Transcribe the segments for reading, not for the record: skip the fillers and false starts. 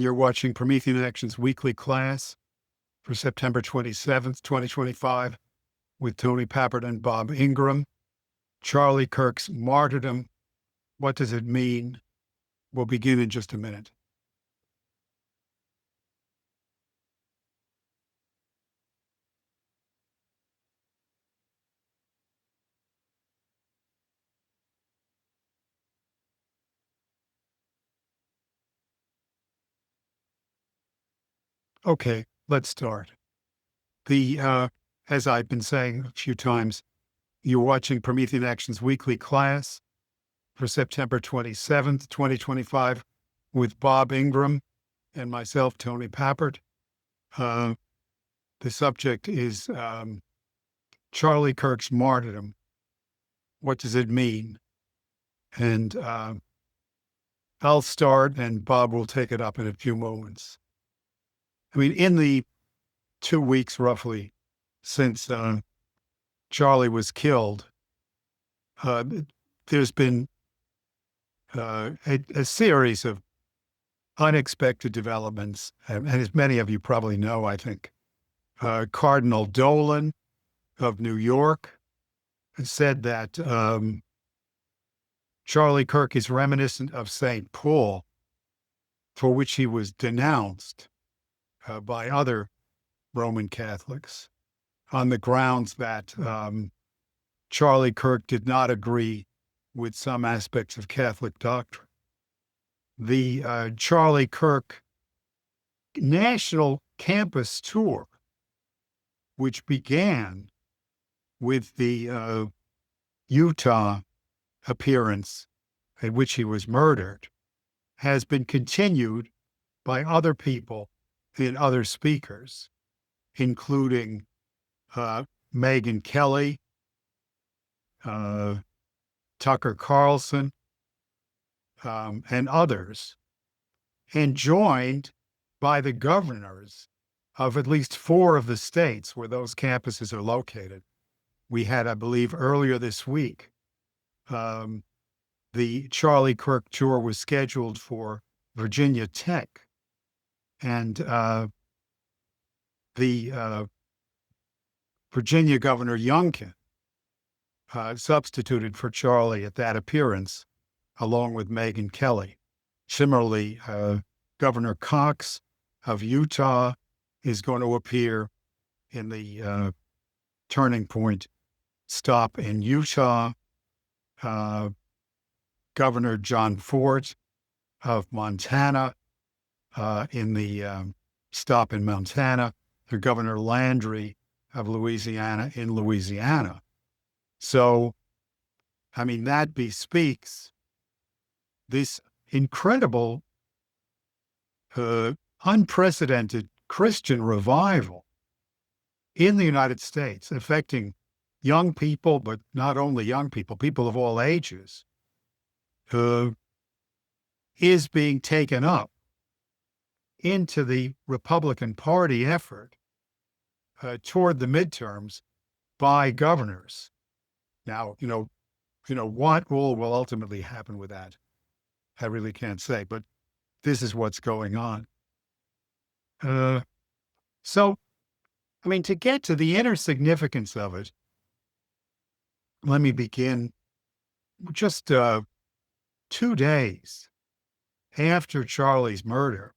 You're watching Promethean Actions weekly class for September 27th, 2025, with Tony Papert and Bob Ingram. Charlie Kirk's Martyrdom. What does it mean? We'll begin in just a minute. Okay, let's start. As I've been saying a few times, you're watching Promethean Actions weekly class for September 27th, 2025, with Bob Ingram and myself, Tony Papert. The subject is Charlie Kirk's Martyrdom. What does it mean? And I'll start, and Bob will take it up in a few moments. I mean, in the 2 weeks roughly since Charlie was killed, there's been a series of unexpected developments, and as many of you probably know, I think, Cardinal Dolan of New York said that Charlie Kirk is reminiscent of St. Paul, for which he was denounced by other Roman Catholics on the grounds that Charlie Kirk did not agree with some aspects of Catholic doctrine. The Charlie Kirk National Campus Tour, which began with the Utah appearance at which he was murdered, has been continued by other people and other speakers, including Megyn Kelly, Tucker Carlson, and others, and joined by the governors of at least 4 of the states where those campuses are located. We had, I believe, earlier this week, the Charlie Kirk tour was scheduled for Virginia Tech, and the Virginia Governor Youngkin substituted for Charlie at that appearance, along with Megyn Kelly. Similarly, Governor Cox of Utah is going to appear in the Turning Point stop in Utah. Governor John Fort of Montana in the stop in Montana, or Governor Landry of Louisiana in Louisiana. So, I mean, that bespeaks this incredible, unprecedented Christian revival in the United States, affecting young people, but not only young people, people of all ages, is being taken up into the Republican Party effort toward the midterms by governors. Now, you know, what will ultimately happen with that, I really can't say, but this is what's going on. So, I mean, to get to the inner significance of it, let me begin just 2 days after Charlie's murder.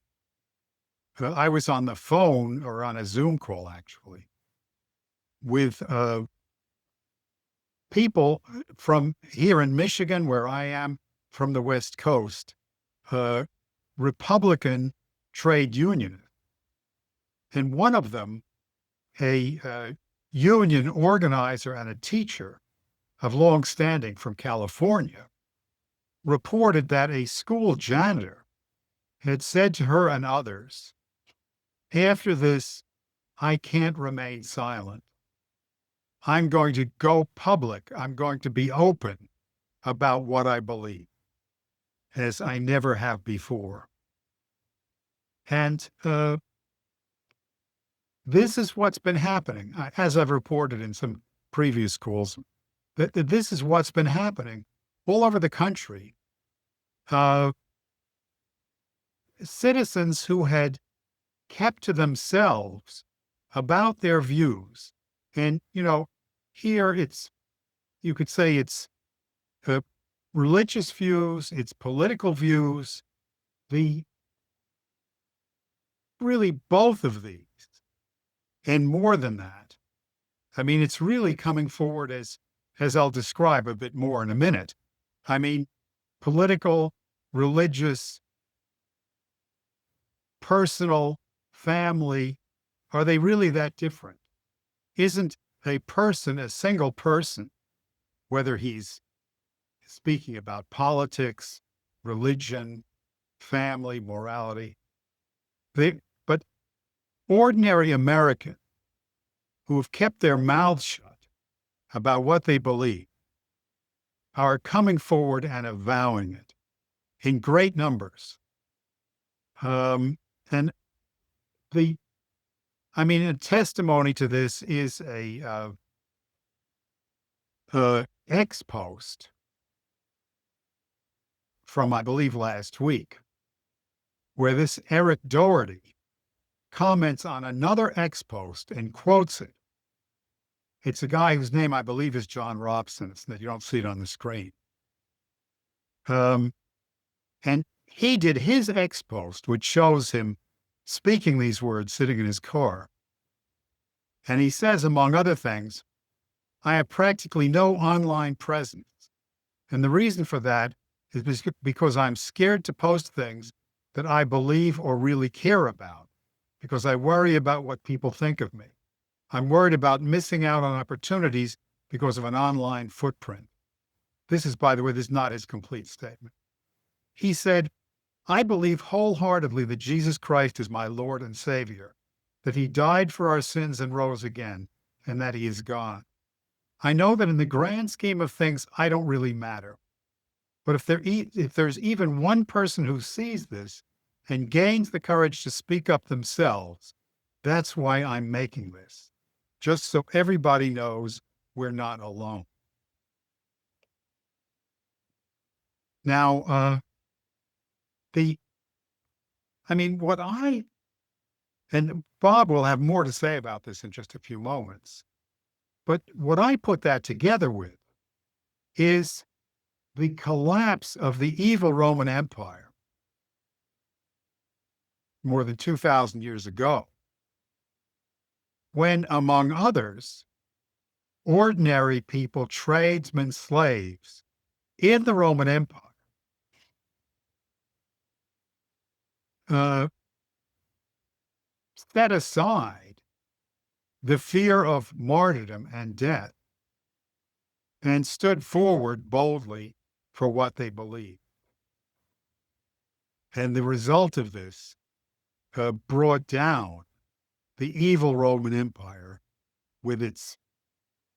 I was on the phone, or on a Zoom call, actually, with people from here in Michigan, where I am, from the West Coast, Republican trade union. And one of them, a union organizer and a teacher of long standing from California, reported that a school janitor had said to her and others, "After this, I can't remain silent. I'm going to go public. I'm going to be open about what I believe, as I never have before." And this is what's been happening, as I've reported in some previous calls, that this is what's been happening all over the country. citizens who had kept to themselves about their views. And, here you could say it's uh, religious views, it's political views, the really both of these, and more than that. I mean, it's really coming forward as I'll describe a bit more in a minute. I mean, political, religious, personal, family, are they really that different? Isn't a person a single person, whether he's speaking about politics, religion, family, morality? But ordinary Americans who have kept their mouths shut about what they believe are coming forward and avowing it in great numbers. And a testimony to this is a ex post from, I believe, last week, where this Eric Doherty comments on another ex post and quotes it. It's a guy whose name I believe is John Robson. It's that you don't see it on the screen. And he did his ex post, which shows him speaking these words sitting in his car. And he says, among other things, I have practically no online presence. And the reason for that is because I'm scared to post things that I believe or really care about, because I worry about what people think of me. I'm worried about missing out on opportunities because of an online footprint. This is, by the way, this is not his complete statement. He said, I believe wholeheartedly that Jesus Christ is my Lord and Savior, that he died for our sins and rose again, and that he is God. I know that in the grand scheme of things, I don't really matter. But if there's even one person who sees this and gains the courage to speak up themselves, that's why I'm making this, just so everybody knows we're not alone. Now, and Bob will have more to say about this in just a few moments, but what I put that together with is the collapse of the evil Roman Empire more than 2,000 years ago, when, among others, ordinary people, tradesmen, slaves in the Roman Empire, set aside the fear of martyrdom and death and stood forward boldly for what they believed. And the result of this brought down the evil Roman Empire with its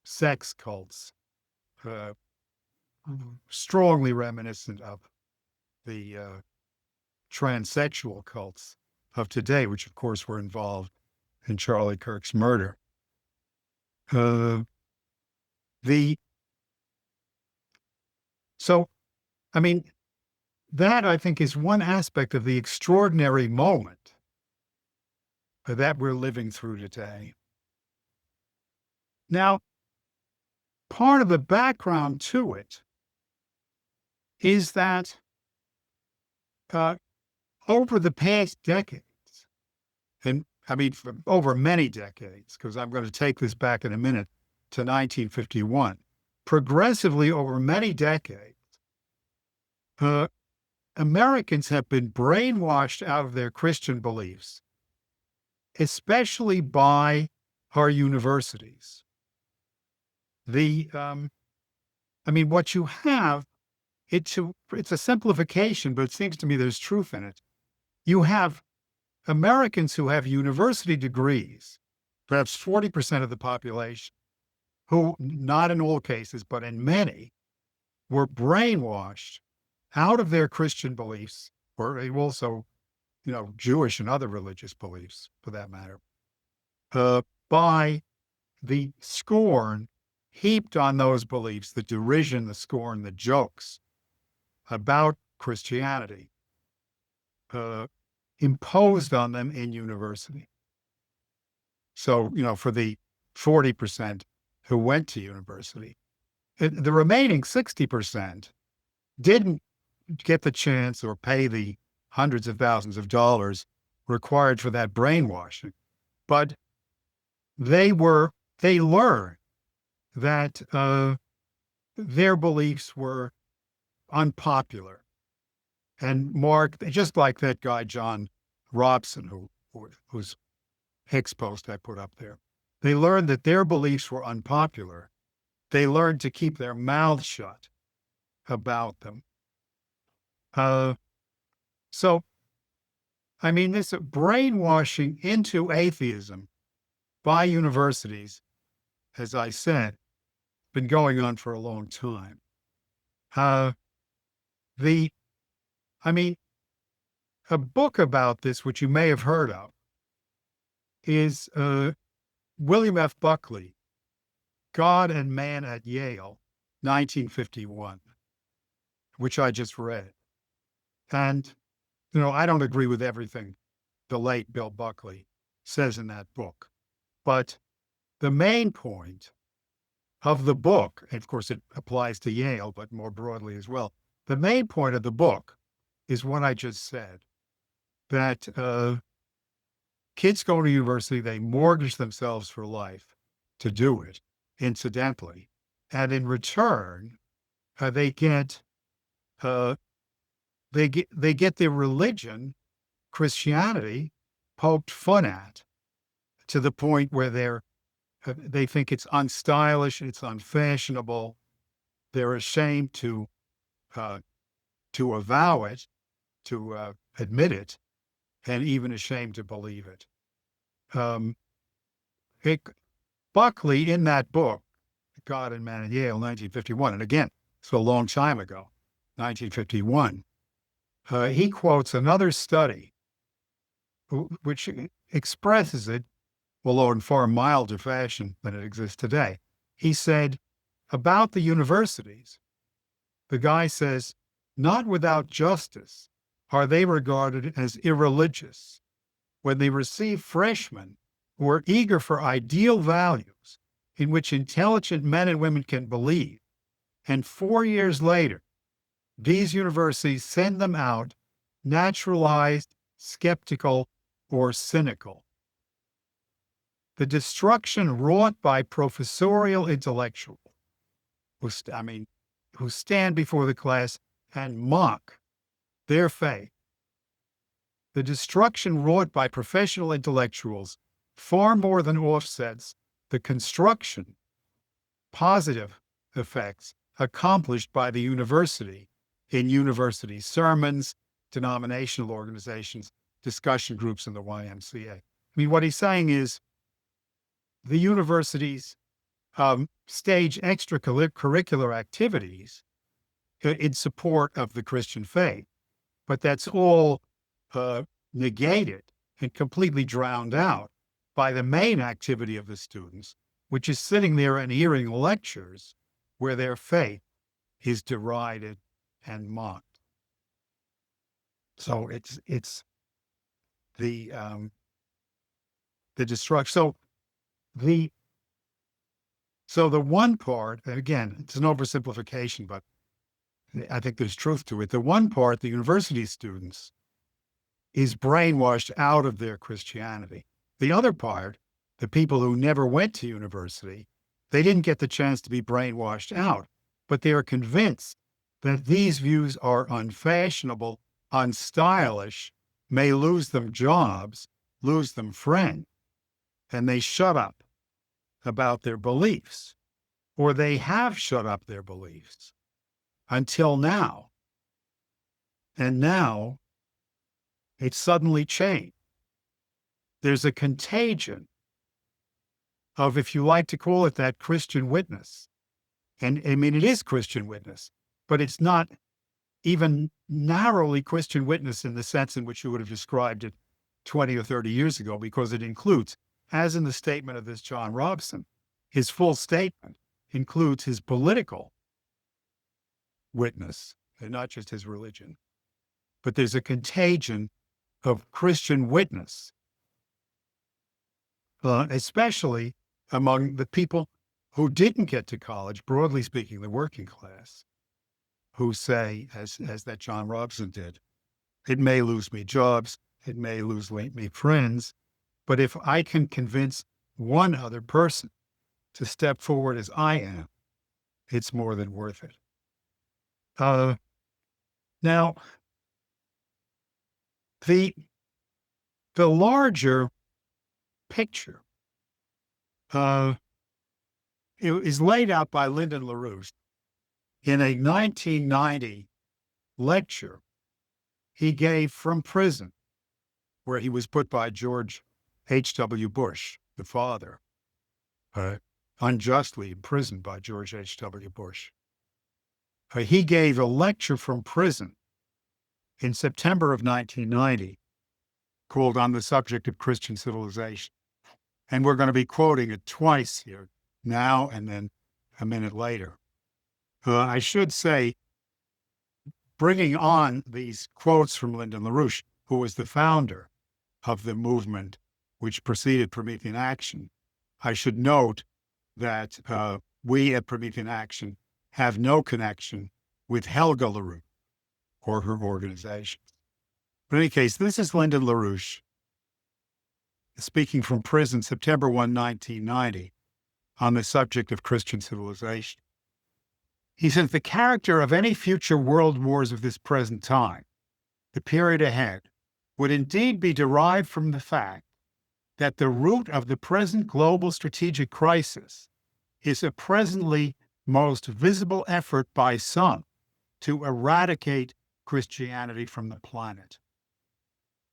sex cults, strongly reminiscent of the transsexual cults of today, which of course were involved in Charlie Kirk's murder. That I think is one aspect of the extraordinary moment that we're living through today. Now, part of the background to it is that over the past decades, over many decades, because I'm going to take this back in a minute to 1951, progressively over many decades, Americans have been brainwashed out of their Christian beliefs, especially by our universities. What you have, it's a simplification, but it seems to me there's truth in it. You have Americans who have university degrees, perhaps 40% of the population, who, not in all cases, but in many, were brainwashed out of their Christian beliefs, or also, Jewish and other religious beliefs, for that matter, by the scorn heaped on those beliefs, the derision, the scorn, the jokes about Christianity. imposed on them in university. So, for the 40% who went to university, the remaining 60% didn't get the chance or pay the hundreds of thousands of dollars required for that brainwashing. But they learned that their beliefs were unpopular and marked, just like that guy, John Robson, whose Hicks post I put up there. They learned that their beliefs were unpopular. They learned to keep their mouths shut about them. So, I mean, this brainwashing into atheism by universities, as I said, been going on for a long time. A book about this, which you may have heard of, is William F. Buckley, God and Man at Yale, 1951, which I just read. And, I don't agree with everything the late Bill Buckley says in that book. But the main point of the book, and of course it applies to Yale, but more broadly as well, the main point of the book is what I just said, that kids go to university, they mortgage themselves for life to do it, incidentally. And in return, they get their religion, Christianity, poked fun at, to the point where they think it's unstylish, it's unfashionable. They're ashamed to avow it, to admit it, and even ashamed to believe it. Buckley, in that book, God and Man at Yale, 1951, and again, it's a long time ago, 1951, he quotes another study which expresses it, although in far milder fashion than it exists today. He said about the universities, the guy says, not without justice are they regarded as irreligious when they receive freshmen who are eager for ideal values in which intelligent men and women can believe. And 4 years later, these universities send them out naturalized, skeptical, or cynical. The destruction wrought by professorial intellectuals who stand before the class and mock their faith. The destruction wrought by professional intellectuals far more than offsets the construction, positive effects accomplished by the university in university sermons, denominational organizations, discussion groups, and the YMCA. I mean, what he's saying is the universities stage extracurricular activities in support of the Christian faith, but that's all negated and completely drowned out by the main activity of the students, which is sitting there and hearing lectures where their faith is derided and mocked. So it's the destruction. So the one part, and again, it's an oversimplification, but I think there's truth to it. The one part, the university students, is brainwashed out of their Christianity. The other part, the people who never went to university, they didn't get the chance to be brainwashed out, but they are convinced that these views are unfashionable, unstylish, may lose them jobs, lose them friends, and they shut up about their beliefs, or they have shut up their beliefs until now. And now it's suddenly changed. There's a contagion of, if you like to call it that, Christian witness. And I mean, it is Christian witness, but it's not even narrowly Christian witness in the sense in which you would have described it 20 or 30 years ago, because it includes, as in the statement of this John Robson, his full statement includes his political witness, and not just his religion. But there's a contagion of Christian witness, especially among the people who didn't get to college, broadly speaking, the working class, who say, as that John Robson did, it may lose me jobs, it may lose me friends, but if I can convince one other person to step forward as I am, it's more than worth it. Now, the larger picture it is laid out by Lyndon LaRouche in a 1990 lecture he gave from prison, where he was put by George H.W. Bush, the father, unjustly imprisoned by George H.W. Bush. He gave a lecture from prison in September of 1990 called On the Subject of Christian Civilization. And we're going to be quoting it twice here, now and then a minute later. I should say, bringing on these quotes from Lyndon LaRouche, who was the founder of the movement which preceded Promethean Action, I should note that we at Promethean Action have no connection with Helga LaRouche or her organizations. But in any case, this is Lyndon LaRouche speaking from prison, September 1, 1990, on the subject of Christian civilization. He says, the character of any future world wars of this present time, the period ahead, would indeed be derived from the fact that the root of the present global strategic crisis is a presently most visible effort by some to eradicate Christianity from the planet.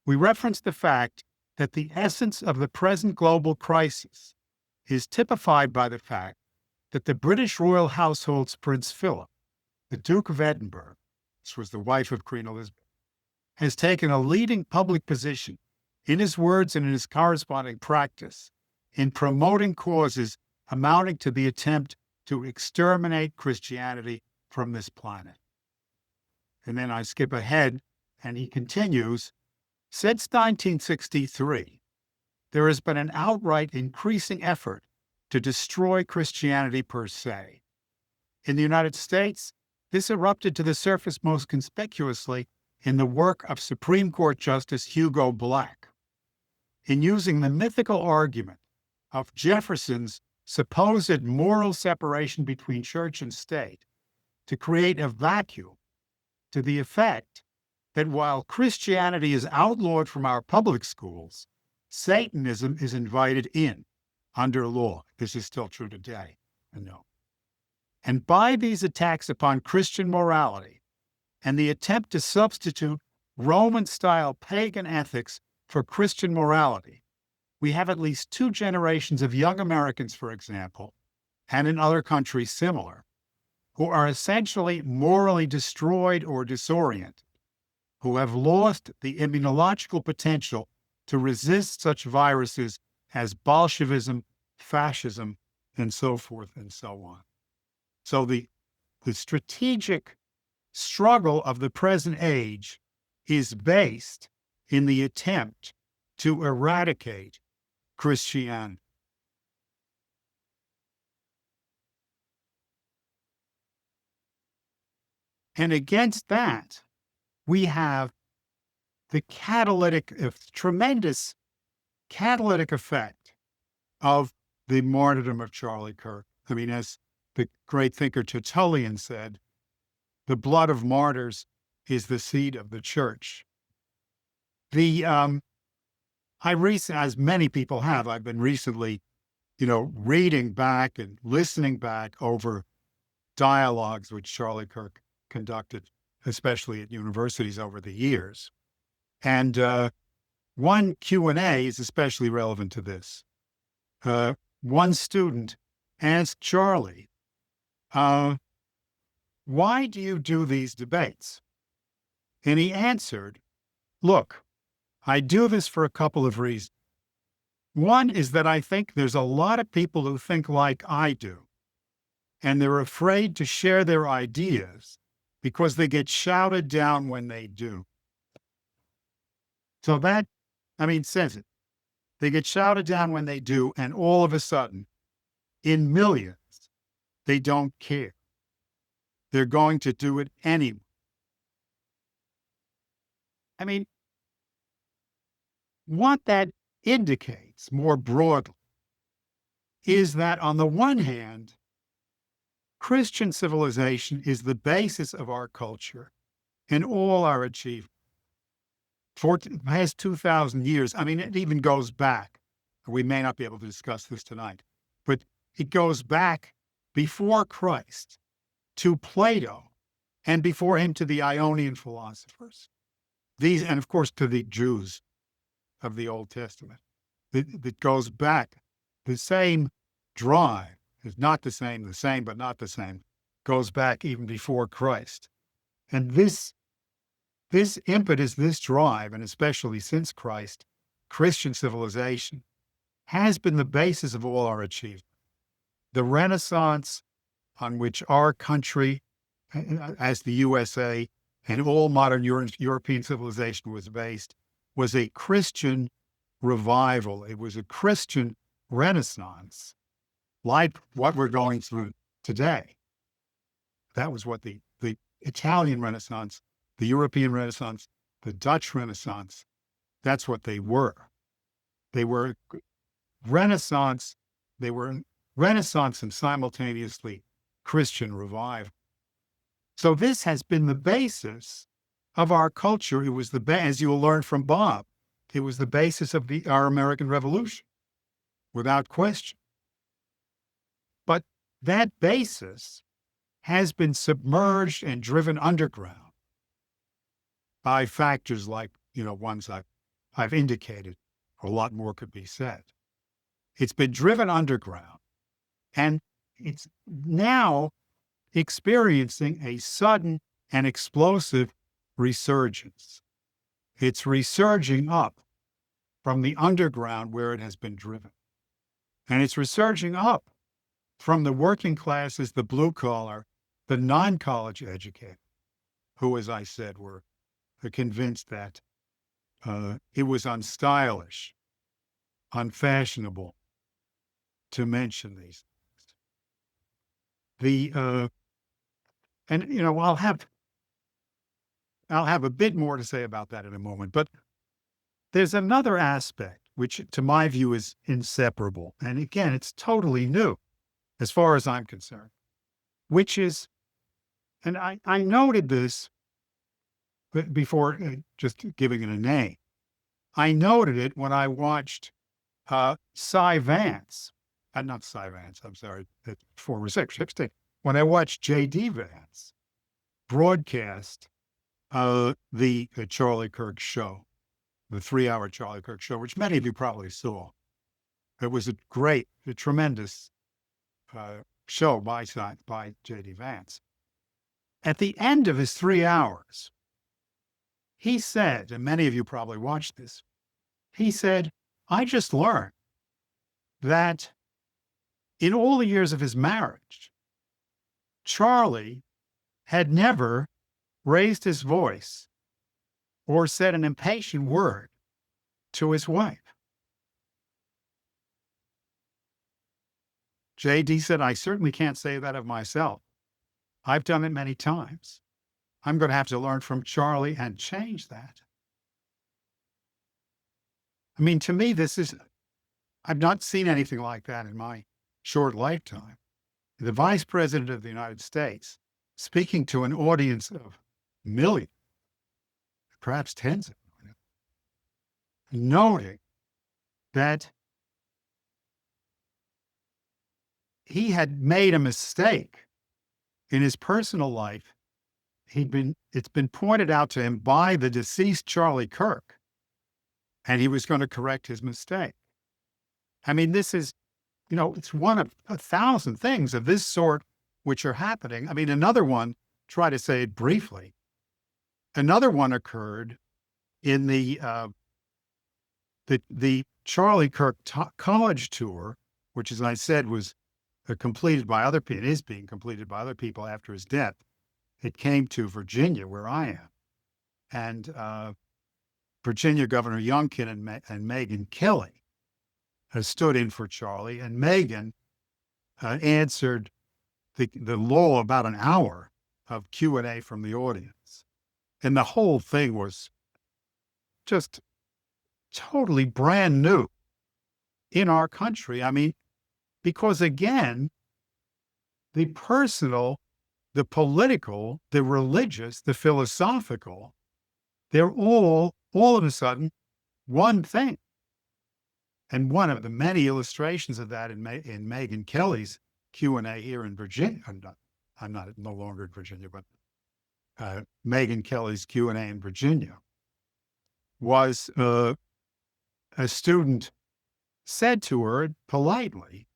We reference the fact that the essence of the present global crisis is typified by the fact that the British royal household's Prince Philip, the Duke of Edinburgh, this was the wife of Queen Elizabeth, has taken a leading public position in his words and in his corresponding practice in promoting causes amounting to the attempt to exterminate Christianity from this planet. And then I skip ahead, and he continues, since 1963, there has been an outright increasing effort to destroy Christianity per se. In the United States, this erupted to the surface most conspicuously in the work of Supreme Court Justice Hugo Black, in using the mythical argument of Jefferson's supposed moral separation between church and state to create a vacuum to the effect that while Christianity is outlawed from our public schools, Satanism is invited in under law. This is still true today, I know. And by these attacks upon Christian morality and the attempt to substitute Roman-style pagan ethics for Christian morality, we have at least 2 generations of young Americans, for example, and in other countries similar, who are essentially morally destroyed or disoriented, who have lost the immunological potential to resist such viruses as Bolshevism, fascism, and so forth and so on. So the strategic struggle of the present age is based in the attempt to eradicate Christianity. And against that, we have the tremendous catalytic effect of the martyrdom of Charlie Kirk. I mean, as the great thinker Tertullian said, the blood of martyrs is the seed of the church. As many people have, I've been recently, reading back and listening back over dialogues which Charlie Kirk conducted, especially at universities over the years. And one Q&A is especially relevant to this. One student asked Charlie, why do you do these debates? And he answered, look, I do this for a couple of reasons. One is that I think there's a lot of people who think like I do, and they're afraid to share their ideas because they get shouted down when they do. So that, says it. They get shouted down when they do, and all of a sudden, in millions, they don't care. They're going to do it anyway. I mean, what that indicates more broadly is that on the one hand, Christian civilization is the basis of our culture and all our achievements. For the past 2,000 years, it even goes back. We may not be able to discuss this tonight, but it goes back before Christ to Plato, and before him to the Ionian philosophers. These, and of course, to the Jews of the Old Testament. It goes back. The same drive is not the same, but not the same, goes back even before Christ. And this impetus, this drive, and especially since Christ, Christian civilization has been the basis of all our achievement. The Renaissance on which our country, as the USA, and all modern European civilization was based, was a Christian revival. It was a Christian Renaissance, like what we're going through today. That was what the Italian Renaissance, the European Renaissance, the Dutch Renaissance, that's what they were. They were Renaissance. They were Renaissance and simultaneously Christian revival. So this has been the basis of our culture. It was as you will learn from Bob, it was the basis of our American Revolution, without question. But that basis has been submerged and driven underground by factors like, ones I've indicated. A lot more could be said. It's been driven underground, and it's now experiencing a sudden and explosive resurgence. It's resurging up from the underground where it has been driven. And it's resurging up from the working classes, the blue collar, the non-college educated, who, as I said, were convinced that it was unstylish, unfashionable to mention these things. I'll have a bit more to say about that in a moment, but there's another aspect which, to my view, is inseparable. And again, it's totally new as far as I'm concerned, which is, and I noted this before just giving it a name. I noted it when I watched Cy Vance, not Cy Vance, I'm sorry, former Secretary, when I watched J.D. Vance broadcast the Charlie Kirk show, the 3-hour Charlie Kirk show, which many of you probably saw. It was a tremendous show by J.D. Vance. At the end of his 3 hours, he said, and many of you probably watched this, he said, I just learned that in all the years of his marriage, Charlie had never raised his voice or said an impatient word to his wife. J.D. said, I certainly can't say that of myself. I've done it many times. I'm going to have to learn from Charlie and change that. To me, I've not seen anything like that in my short lifetime. The Vice President of the United States speaking to an audience of millions, perhaps tens of millions, noting that he had made a mistake in his personal life. It's been pointed out to him by the deceased Charlie Kirk, and he was going to correct his mistake. This is, it's one of 1,000 things of this sort which are happening. Another one, try to say it briefly. Another one occurred in the Charlie Kirk college tour, which, as I said, was completed by other people. It is being completed by other people after his death. It came to Virginia, where I am, and Virginia Governor Youngkin and Megyn Kelly stood in for Charlie, and Megyn answered the law about an hour of Q&A from the audience. And the whole thing was just totally brand new in our country. I mean, because again, the personal, the political, the religious, the philosophical, they're all of a sudden one thing. And one of the many illustrations of that in Megyn Kelly's Q&A here in Virginia, I'm no longer in Virginia, but Megyn Kelly's Q&A in Virginia was a student said to her politely,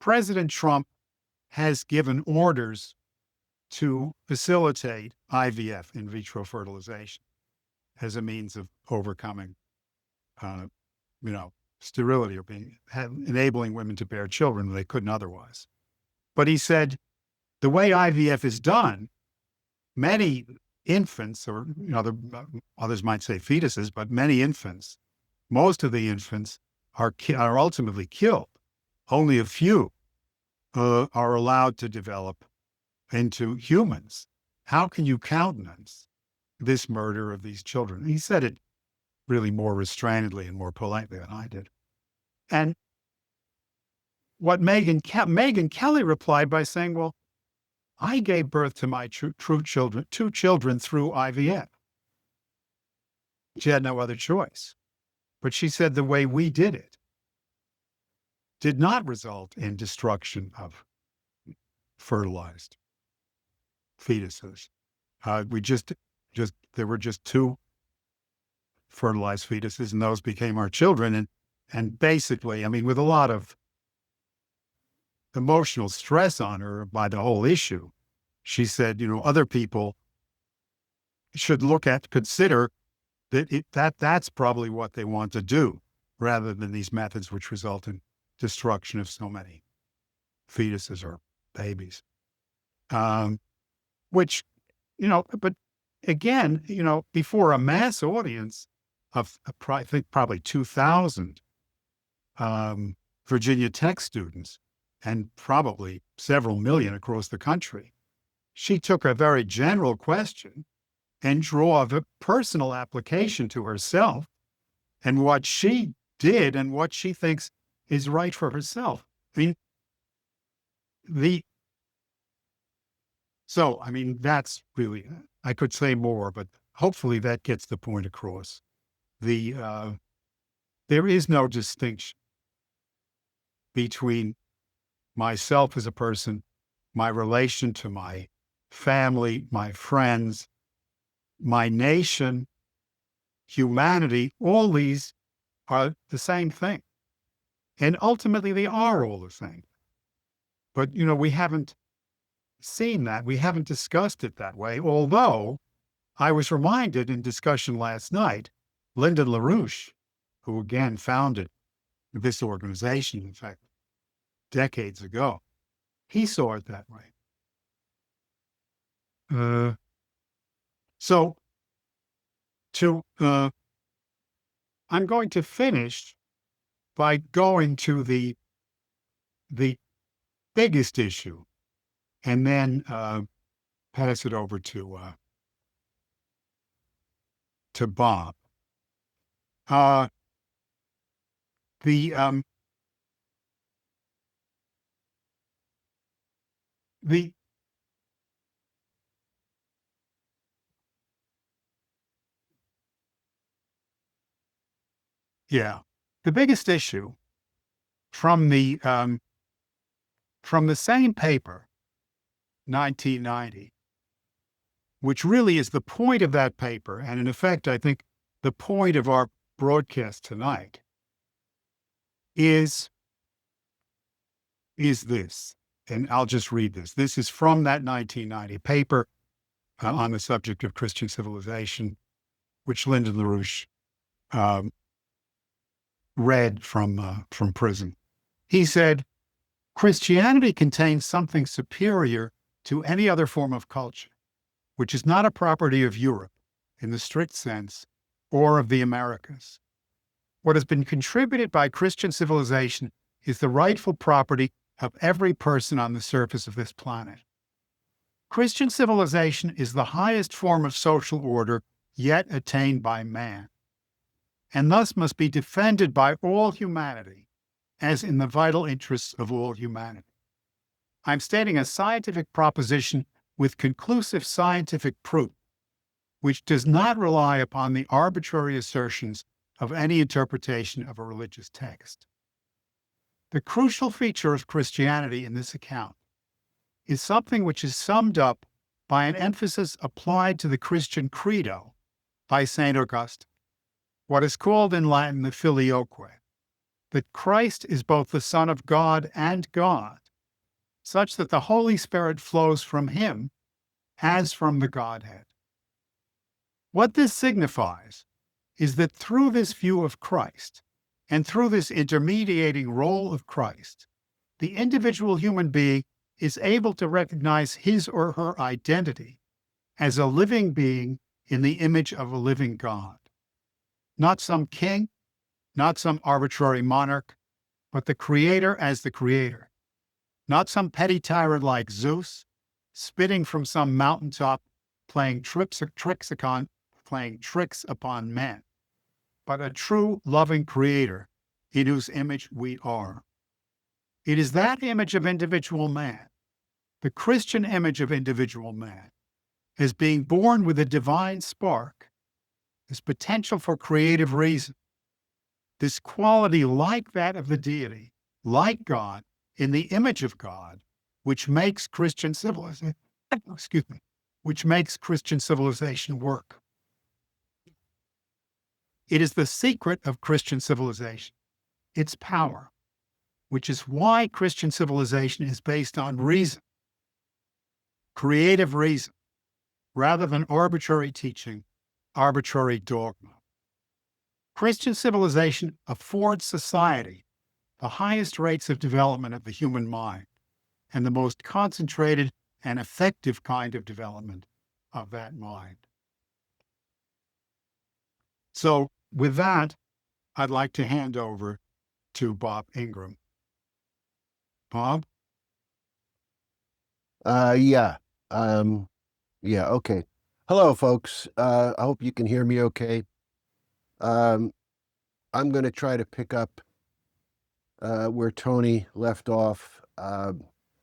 President Trump has given orders to facilitate IVF, in vitro fertilization, as a means of overcoming, sterility or enabling women to bear children when they couldn't otherwise. But he said, the way IVF is done, many infants, or others might say fetuses, but many infants, most of the infants are ultimately killed. Only a few are allowed to develop into humans. How can you countenance this murder of these children? He said it really more restrainedly and more politely than I did. And what Megyn Kelly replied by saying, well, I gave birth to my two children through IVF. She had no other choice. But she said the way we did it did not result in destruction of fertilized fetuses. There were just two fertilized fetuses, and those became our children. And basically, I mean, with a lot of emotional stress on her by the whole issue, she said, other people should consider that's probably what they want to do, rather than these methods which result in destruction of so many fetuses or babies. Which, but again, before a mass audience of, I think, probably 2,000 Virginia Tech students, and probably several million across the country, she took a very general question and drew a personal application to herself and what she did and what she thinks is right for herself. I mean, that's really, I could say more, but hopefully that gets the point across. There is no distinction between myself as a person, my relation to my family, my friends, my nation, humanity. All these are the same thing. And ultimately they are all the same. But, we haven't seen that. We haven't discussed it that way. Although I was reminded in discussion last night, Lyndon LaRouche, who again founded this organization, in fact, decades ago, he saw it that way. I'm going to finish by going to the biggest issue, and then pass it over to Bob. The biggest issue from the same paper, 1990, which really is the point of that paper, and in effect, I think the point of our broadcast tonight, is this. And I'll just read this. This is from that 1990 paper on the subject of Christian civilization, which Lyndon LaRouche read from prison. He said, Christianity contains something superior to any other form of culture, which is not a property of Europe in the strict sense or of the Americas. What has been contributed by Christian civilization is the rightful property of every person on the surface of this planet. Christian civilization is the highest form of social order yet attained by man, and thus must be defended by all humanity as in the vital interests of all humanity. I'm stating a scientific proposition with conclusive scientific proof, which does not rely upon the arbitrary assertions of any interpretation of a religious text. The crucial feature of Christianity in this account is something which is summed up by an emphasis applied to the Christian credo by St. Augustine, what is called in Latin the filioque, that Christ is both the Son of God and God, such that the Holy Spirit flows from him as from the Godhead. What this signifies is that through this view of Christ, and through this intermediating role of Christ, the individual human being is able to recognize his or her identity as a living being in the image of a living God. Not some king, not some arbitrary monarch, but the Creator as the Creator. Not some petty tyrant like Zeus, spitting from some mountaintop, playing tricks upon men, but a true loving Creator in whose image we are. It is that image of individual man, the Christian image of individual man, as being born with a divine spark, this potential for creative reason, this quality like that of the deity, like God, in the image of God, which makes Christian civilization, which makes Christian civilization work. It is the secret of Christian civilization, its power, which is why Christian civilization is based on reason, creative reason, rather than arbitrary teaching, arbitrary dogma. Christian civilization affords society the highest rates of development of the human mind and the most concentrated and effective kind of development of that mind. So with that, I'd like to hand over to Bob Ingram. Bob? Yeah. Okay. Hello, folks. I hope you can hear me okay. I'm going to try to pick up where Tony left off.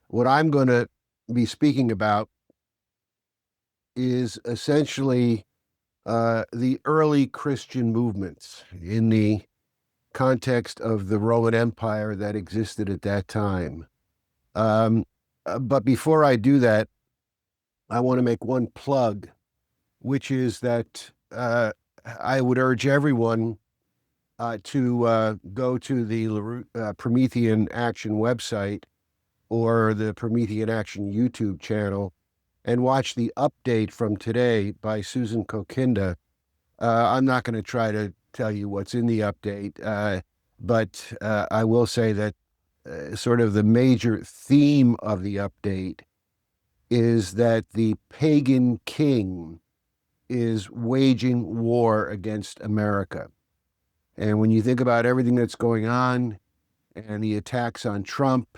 What I'm going to be speaking about is essentially the early Christian movements in the context of the Roman Empire that existed at that time. But before I do that, I want to make one plug, which is that I would urge everyone to go to the Promethean Action website or the Promethean Action YouTube channel and watch the update from today by Susan Kokinda. I'm not going to try to tell you what's in the update, but I will say that sort of the major theme of the update is that the pagan king is waging war against America. And when you think about everything that's going on and the attacks on Trump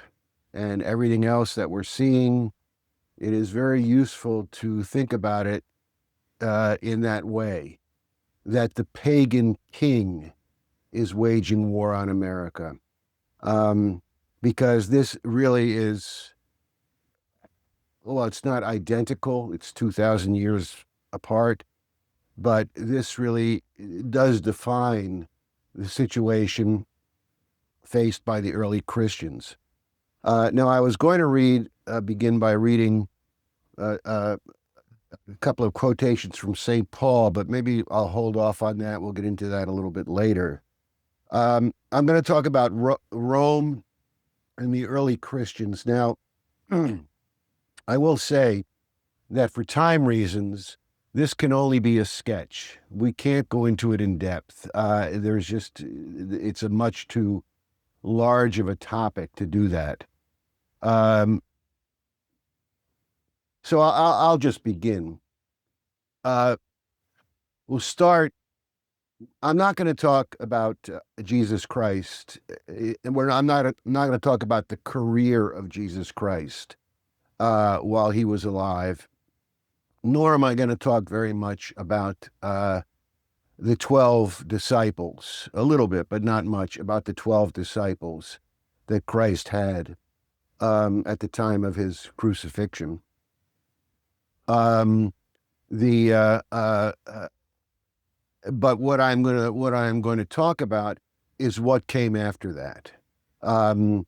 and everything else that we're seeing, it is very useful to think about it in that way, that the pagan king is waging war on America. Because this really is, well, it's not identical, it's 2,000 years apart, but this really does define the situation faced by the early Christians. Now, I was going to begin by reading a couple of quotations from St. Paul, but maybe I'll hold off on that. We'll get into that a little bit later. I'm going to talk about Rome and the early Christians. Now, I will say that for time reasons, this can only be a sketch. We can't go into it in depth. It's a much too large of a topic to do that. So I'll just begin. We'll start I'm not going to talk about Jesus Christ, and I'm not going to talk about the career of Jesus Christ while he was alive, nor am I going to talk very much about the 12 disciples, a little bit, but not much, about the 12 disciples that Christ had at the time of his crucifixion. Um, the But what I'm going to talk about is what came after that. Um,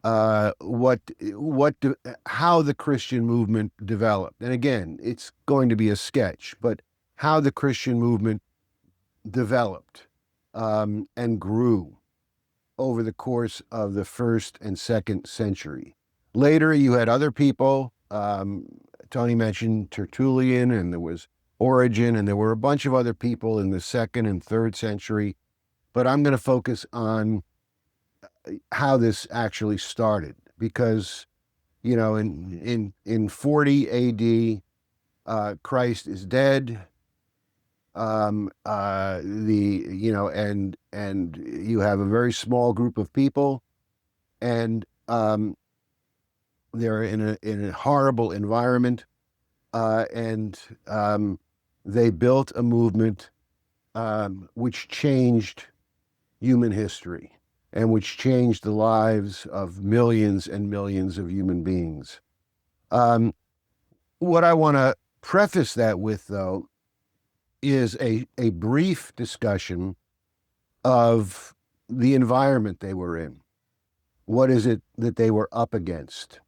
how the Christian movement developed. And again, it's going to be a sketch, but how the Christian movement developed and grew over the course of the first and second century. Later, you had other people. Tony mentioned Tertullian, and there was Origen, and there were a bunch of other people in the second and third century. But I'm going to focus on how this actually started, because in 40 A.D., Christ is dead. And you have a very small group of people, and they're in a horrible environment, and they built a movement which changed human history and which changed the lives of millions and millions of human beings. What I want to preface that with, though, is a brief discussion of the environment they were in. What is it that they were up against?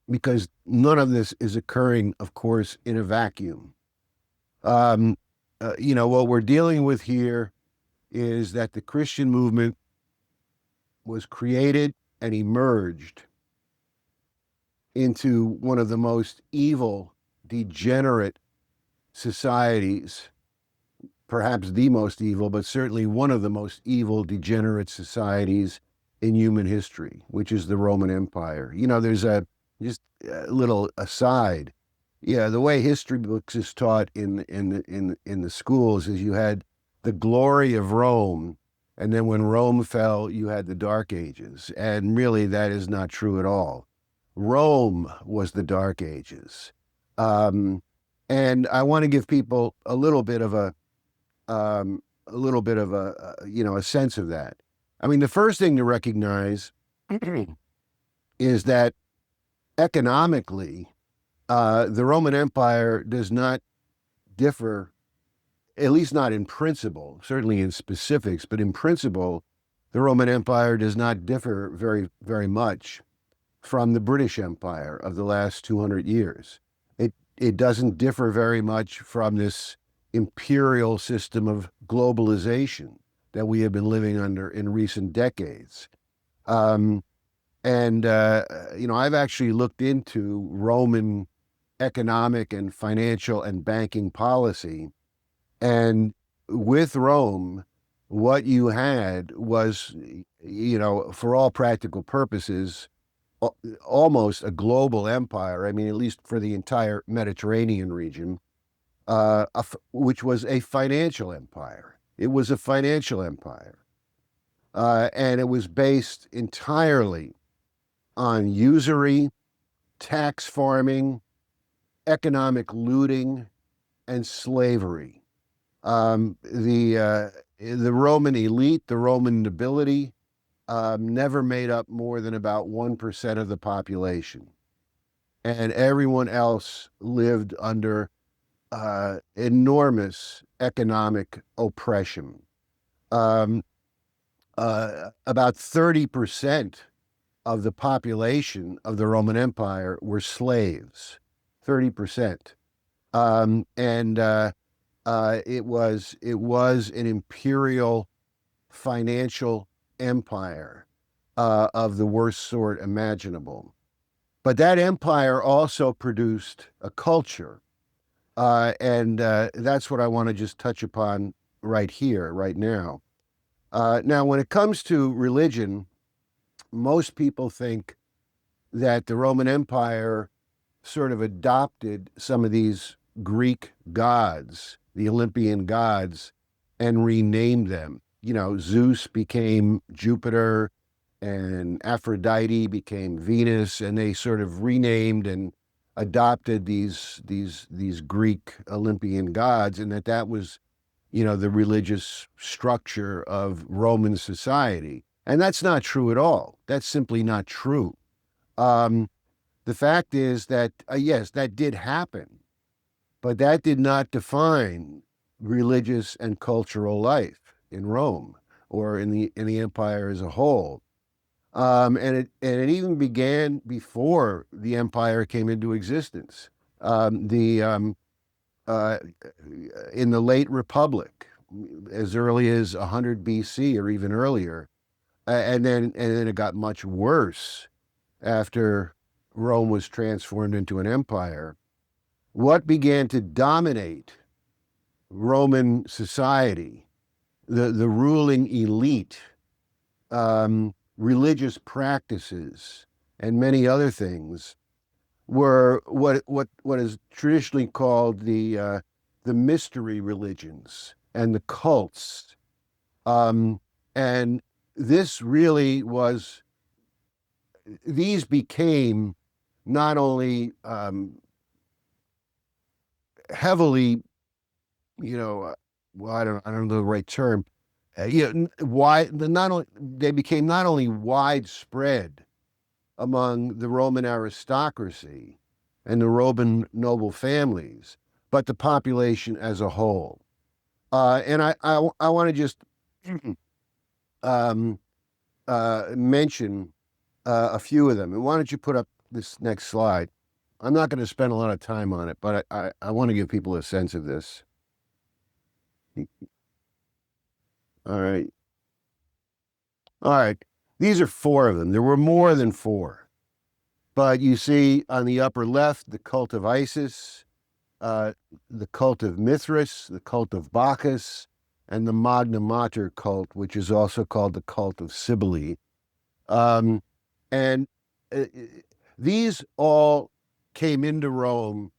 Because none of this is occurring, of course, in a vacuum. What we're dealing with here is that the Christian movement was created and emerged into one of the most evil, degenerate societies, perhaps the most evil, but certainly one of the most evil, degenerate societies in human history, which is the Roman Empire. There's just a little aside. Yeah, the way history books is taught in the schools is you had the glory of Rome, and then when Rome fell, you had the Dark Ages. And really, that is not true at all. Rome was the Dark Ages. And I want to give people a little bit of a sense of that. I mean, the first thing to recognize is that economically, the Roman Empire does not differ, at least not in principle, certainly in specifics, but in principle, the Roman Empire does not differ very, very much from the British Empire of the last 200 years. It doesn't differ very much from this imperial system of globalization that we have been living under in recent decades. I've actually looked into Roman economic and financial and banking policy. And with Rome, what you had was, for all practical purposes, almost a global empire. I mean, at least for the entire Mediterranean region, which was a financial empire. It was a financial empire. And it was based entirely on usury, tax farming, economic looting, and slavery. The Roman elite, the Roman nobility, never made up more than about 1% of the population. And everyone else lived under enormous economic oppression. About 30% of the population of the Roman Empire were slaves. 30%. It was an imperial financial empire of the worst sort imaginable. But that empire also produced a culture. That's what I want to just touch upon right here, right now. Now, when it comes to religion, most people think that the Roman Empire sort of adopted some of these Greek gods, the Olympian gods, and renamed them. Zeus became Jupiter and Aphrodite became Venus, and they sort of renamed and adopted these Greek Olympian gods, and that was, the religious structure of Roman society. And that's not true at all. That's simply not true. Um, the fact is that, yes, that did happen, but that did not define religious and cultural life in Rome or in the empire as a whole. And it even began before the empire came into existence. The In the late Republic, as early as 100 BC or even earlier, and then it got much worse after Rome was transformed into an empire. What began to dominate Roman society, the ruling elite, religious practices, and many other things, were what is traditionally called the mystery religions and the cults. And this really was these became not only heavily, well, I don't know the right term. Not only they became not only widespread among the Roman aristocracy and the Roman noble families, but the population as a whole. And I want to just um, mention a few of them. And why don't you put up this next slide? I'm not going to spend a lot of time on it, but I want to give people a sense of this. All right. All right. These are four of them. There were more than four. But you see on the upper left, the cult of Isis, the cult of Mithras, the cult of Bacchus, and the Magna Mater cult, which is also called the cult of Cybele. And these all came into Rome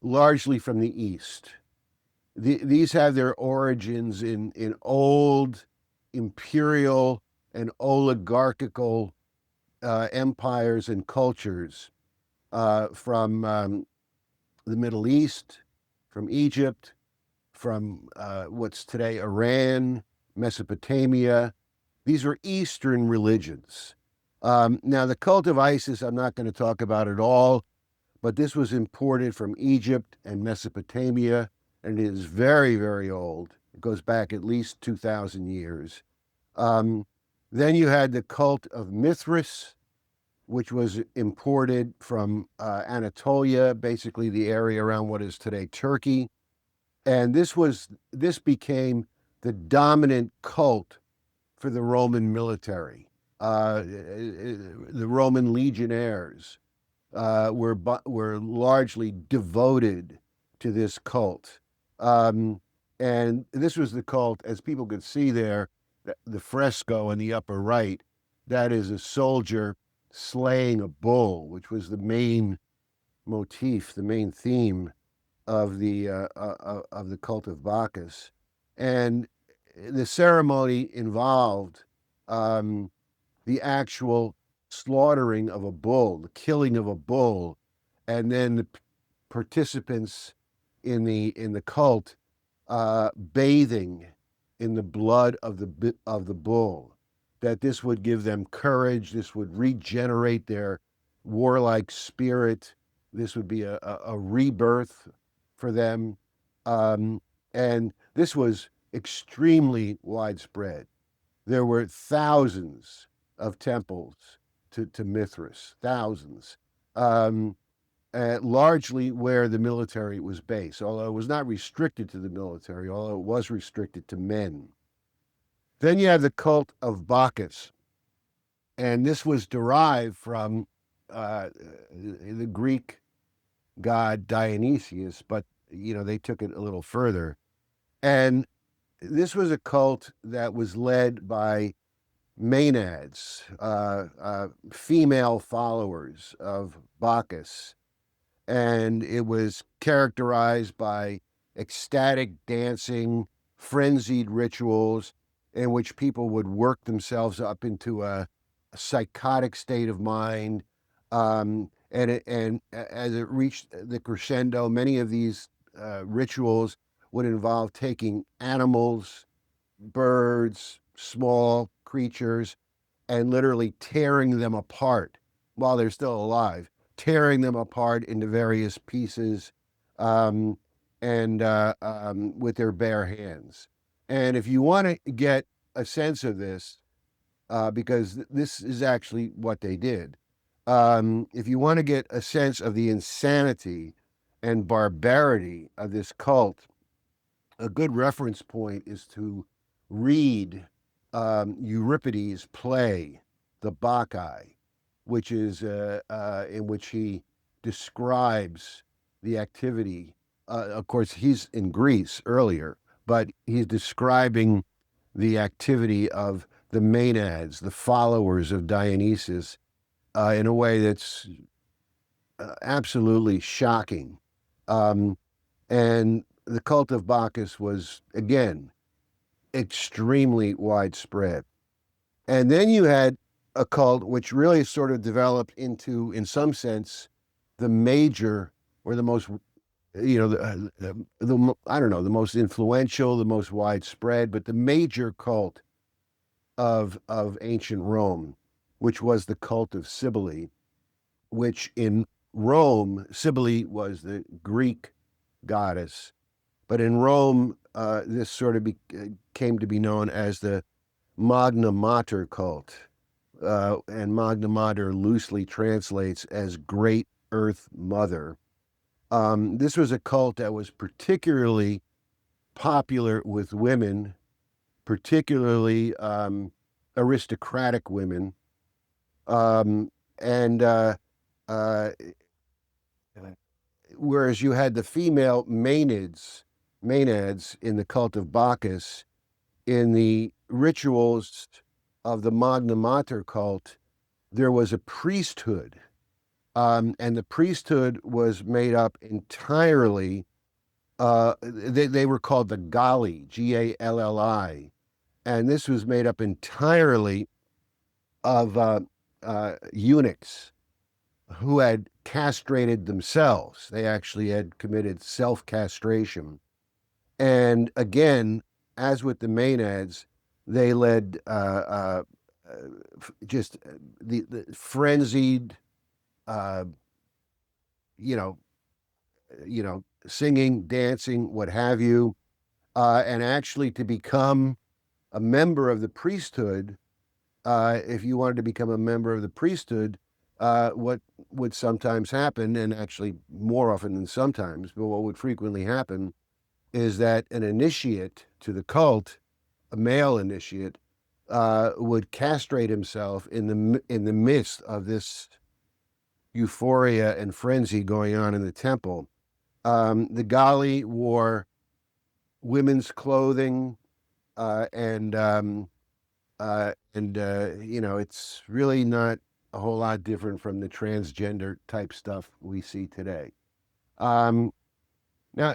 largely from the East. These have their origins in old imperial and oligarchical empires and cultures from the Middle East, from Egypt, from what's today Iran, Mesopotamia. These were Eastern religions. Now, the cult of Isis, I'm not going to talk about at all, but this was imported from Egypt and Mesopotamia, and it is very, very old. It goes back at least 2,000 years. Then you had the cult of Mithras, which was imported from Anatolia, basically the area around what is today Turkey. And this became the dominant cult for the Roman military. The Roman legionnaires were largely devoted to this cult. And this was the cult, as people could see there, the fresco in the upper right, that is a soldier slaying a bull, which was the main motif, the main theme of the cult of Bacchus. And the ceremony involved the actual slaughtering of a bull, the killing of a bull, and then the participants in the cult bathing in the blood of the bull. That this would give them courage. This would regenerate their warlike spirit. This would be a rebirth for them, and this was extremely widespread. There were thousands of temples to Mithras, thousands, largely where the military was based, although it was not restricted to the military, although it was restricted to men. Then you have the cult of Bacchus, and this was derived from the Greek god Dionysius, but they took it a little further. And this was a cult that was led by Maenads, female followers of Bacchus, and it was characterized by ecstatic dancing, frenzied rituals in which people would work themselves up into a psychotic state of mind. And as it reached the crescendo, many of these rituals would involve taking animals, birds, small creatures, and literally tearing them apart while they're still alive, tearing them apart into various pieces, um, and with their bare hands. And if you want to get a sense of this, because this is actually what they did, if you want to get a sense of the insanity and barbarity of this cult, a good reference point is to read Euripides' play, The Bacchae, which is in which he describes the activity. Of course, he's in Greece earlier, but he's describing the activity of the Maenads, the followers of Dionysus, in a way that's absolutely shocking. And the cult of Bacchus was, again, extremely widespread. And then you had a cult which really sort of developed into, in some sense, the major or the most, I don't know, the most influential, the most widespread, but the major cult of ancient Rome, which was the cult of Cybele, which in Rome, Cybele was the Greek goddess, but in Rome, this sort of came to be known as the Magna Mater cult. And Magna Mater loosely translates as Great Earth Mother. This was a cult that was particularly popular with women, particularly aristocratic women. And whereas you had the female Maenads in the cult of Bacchus, in the rituals of the Magna Mater cult, there was a priesthood. And the priesthood was made up entirely, they were called the Galli, Galli. And this was made up entirely of eunuchs who had castrated themselves. They actually had committed self-castration. And again, as with the Maenads, they led just the frenzied, you know, singing, dancing, what have you, and actually to become a member of the priesthood. If you wanted to become a member of the priesthood, what would sometimes happen, and actually more often than sometimes, but what would frequently happen, is that an initiate to the cult, a male initiate, would castrate himself in the midst of this euphoria and frenzy going on in the temple. The Galli wore women's clothing, and it's really not a whole lot different from the transgender type stuff we see today. Now,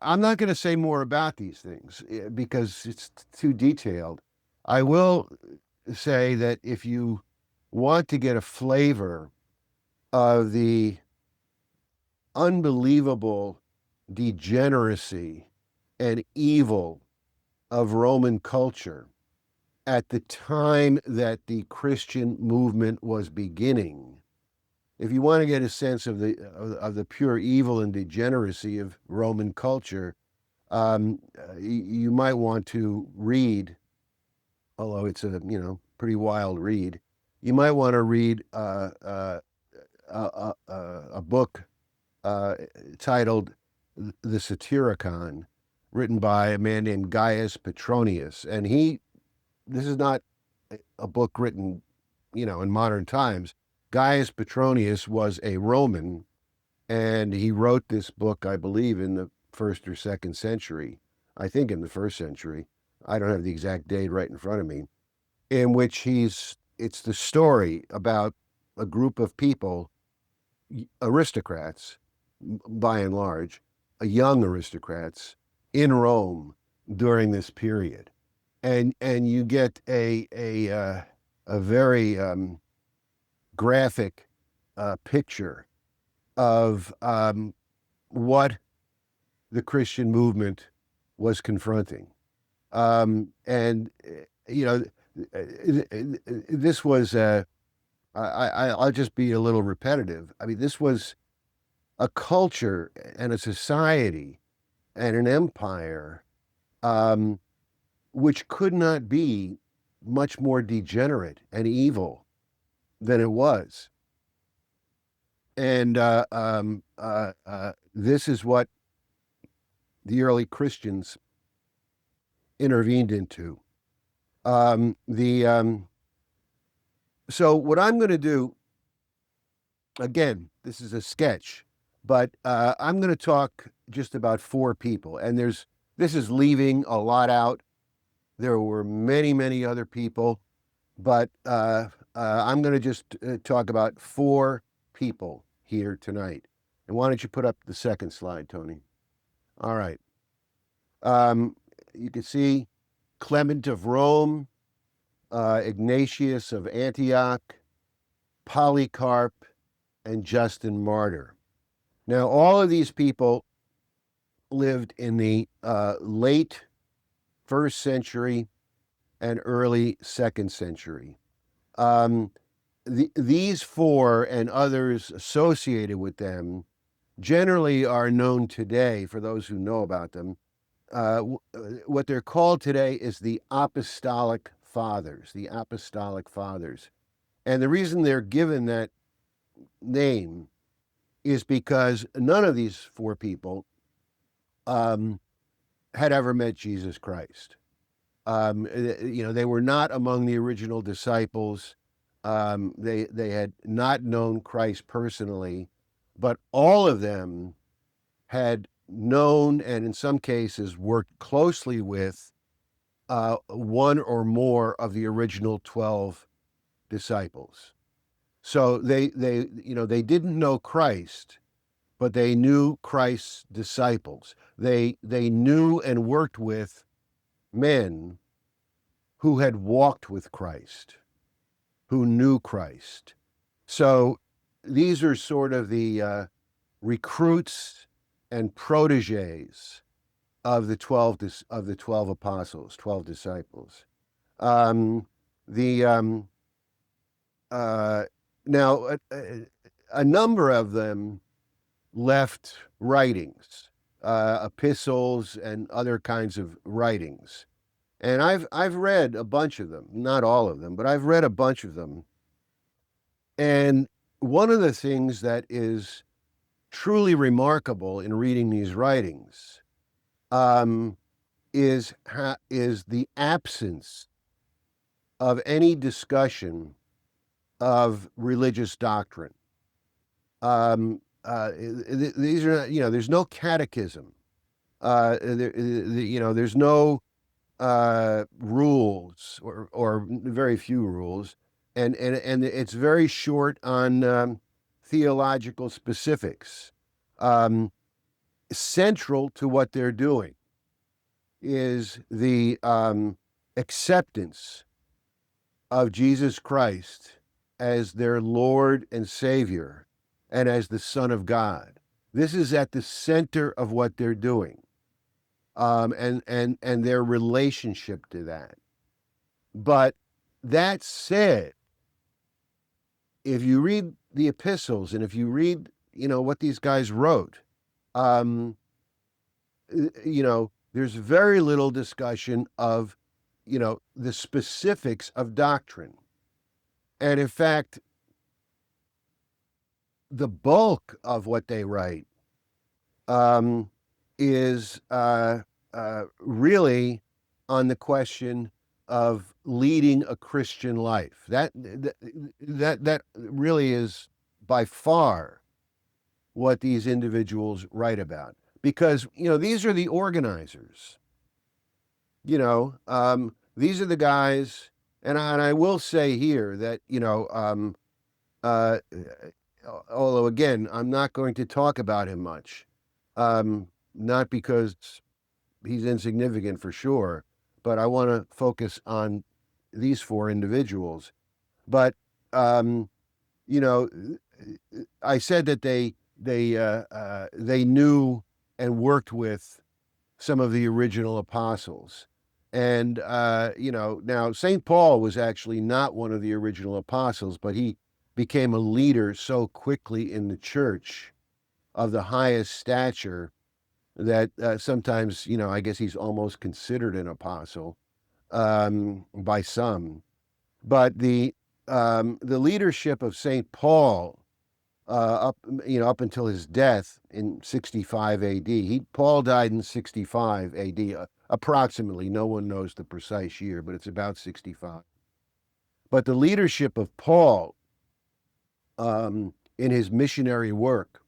I'm not going to say more about these things because it's too detailed. I will say that if you want to get a flavor of the unbelievable degeneracy and evil of Roman culture at the time that the Christian movement was beginning, if you want to get a sense of the pure evil and degeneracy of Roman culture, you might want to read, although it's a pretty wild read, you might want to read a book titled The Satyricon, written by a man named Gaius Petronius, and this is not a book written, in modern times. Gaius Petronius was a Roman, and he wrote this book, I believe, in the 1st or 2nd century. I think in the 1st century. I don't have the exact date right in front of me, in which it's the story about a group of people, aristocrats, by and large, young aristocrats in Rome, during this period, and you get a very graphic picture of what the Christian movement was confronting. And this was I'll just be a little repetitive. I mean, this was a culture and a society and an empire which could not be much more degenerate and evil than it was. And this is what the early Christians intervened into. So what I'm going to do, again, this is a sketch, but I'm going to talk just about 4 people. And this is leaving a lot out. There were many, many other people, but I'm going to just talk about 4 people here tonight. And why don't you put up the second slide, Tony? All right. You can see Clement of Rome, Ignatius of Antioch, Polycarp, and Justin Martyr. Now, all of these people lived in the late 1st century and early 2nd century. These 4 and others associated with them generally are known today, for those who know about them. What they're called today is the Apostolic Fathers, the Apostolic Fathers. And the reason they're given that name is because none of these 4 people had ever met Jesus Christ. They were not among the original disciples. They had not known Christ personally, but all of them had known and in some cases worked closely with one or more of the original 12 disciples. So they didn't know Christ, but they knew Christ's disciples. They knew and worked with men who had walked with Christ, who knew Christ. So these are sort of the recruits and proteges of the 12 apostles, 12 disciples. Now, a number of them left writings, epistles, and other kinds of writings. And I've read a bunch of them, not all of them, but I've read a bunch of them. And one of the things that is truly remarkable in reading these writings is the absence of any discussion of religious doctrine. These are, there's no catechism. There's no rules or very few rules, and it's very short on theological specifics. Central to what they're doing is the acceptance of Jesus Christ as their Lord and Savior and as the Son of God. This is at the center of what they're doing, and their relationship to that. But that said, if you read the epistles and if you read, what these guys wrote, there's very little discussion of, the specifics of doctrine. And in fact, the bulk of what they write is really on the question of leading a Christian life. That really is by far what these individuals write about, because these are the organizers. These are the guys, and I will say here that although again I'm not going to talk about him much, not because he's insignificant for sure, but I want to focus on these four individuals. But you know, I said that they knew and worked with some of the original apostles. And, now St. Paul was actually not one of the original apostles, but he became a leader so quickly in the church of the highest stature that sometimes, I guess he's almost considered an apostle by some. But the leadership of St. Paul up until his death in 65 AD. Paul died in 65 AD, approximately. No one knows the precise year, but it's about 65. But the leadership of Paul in his missionary work,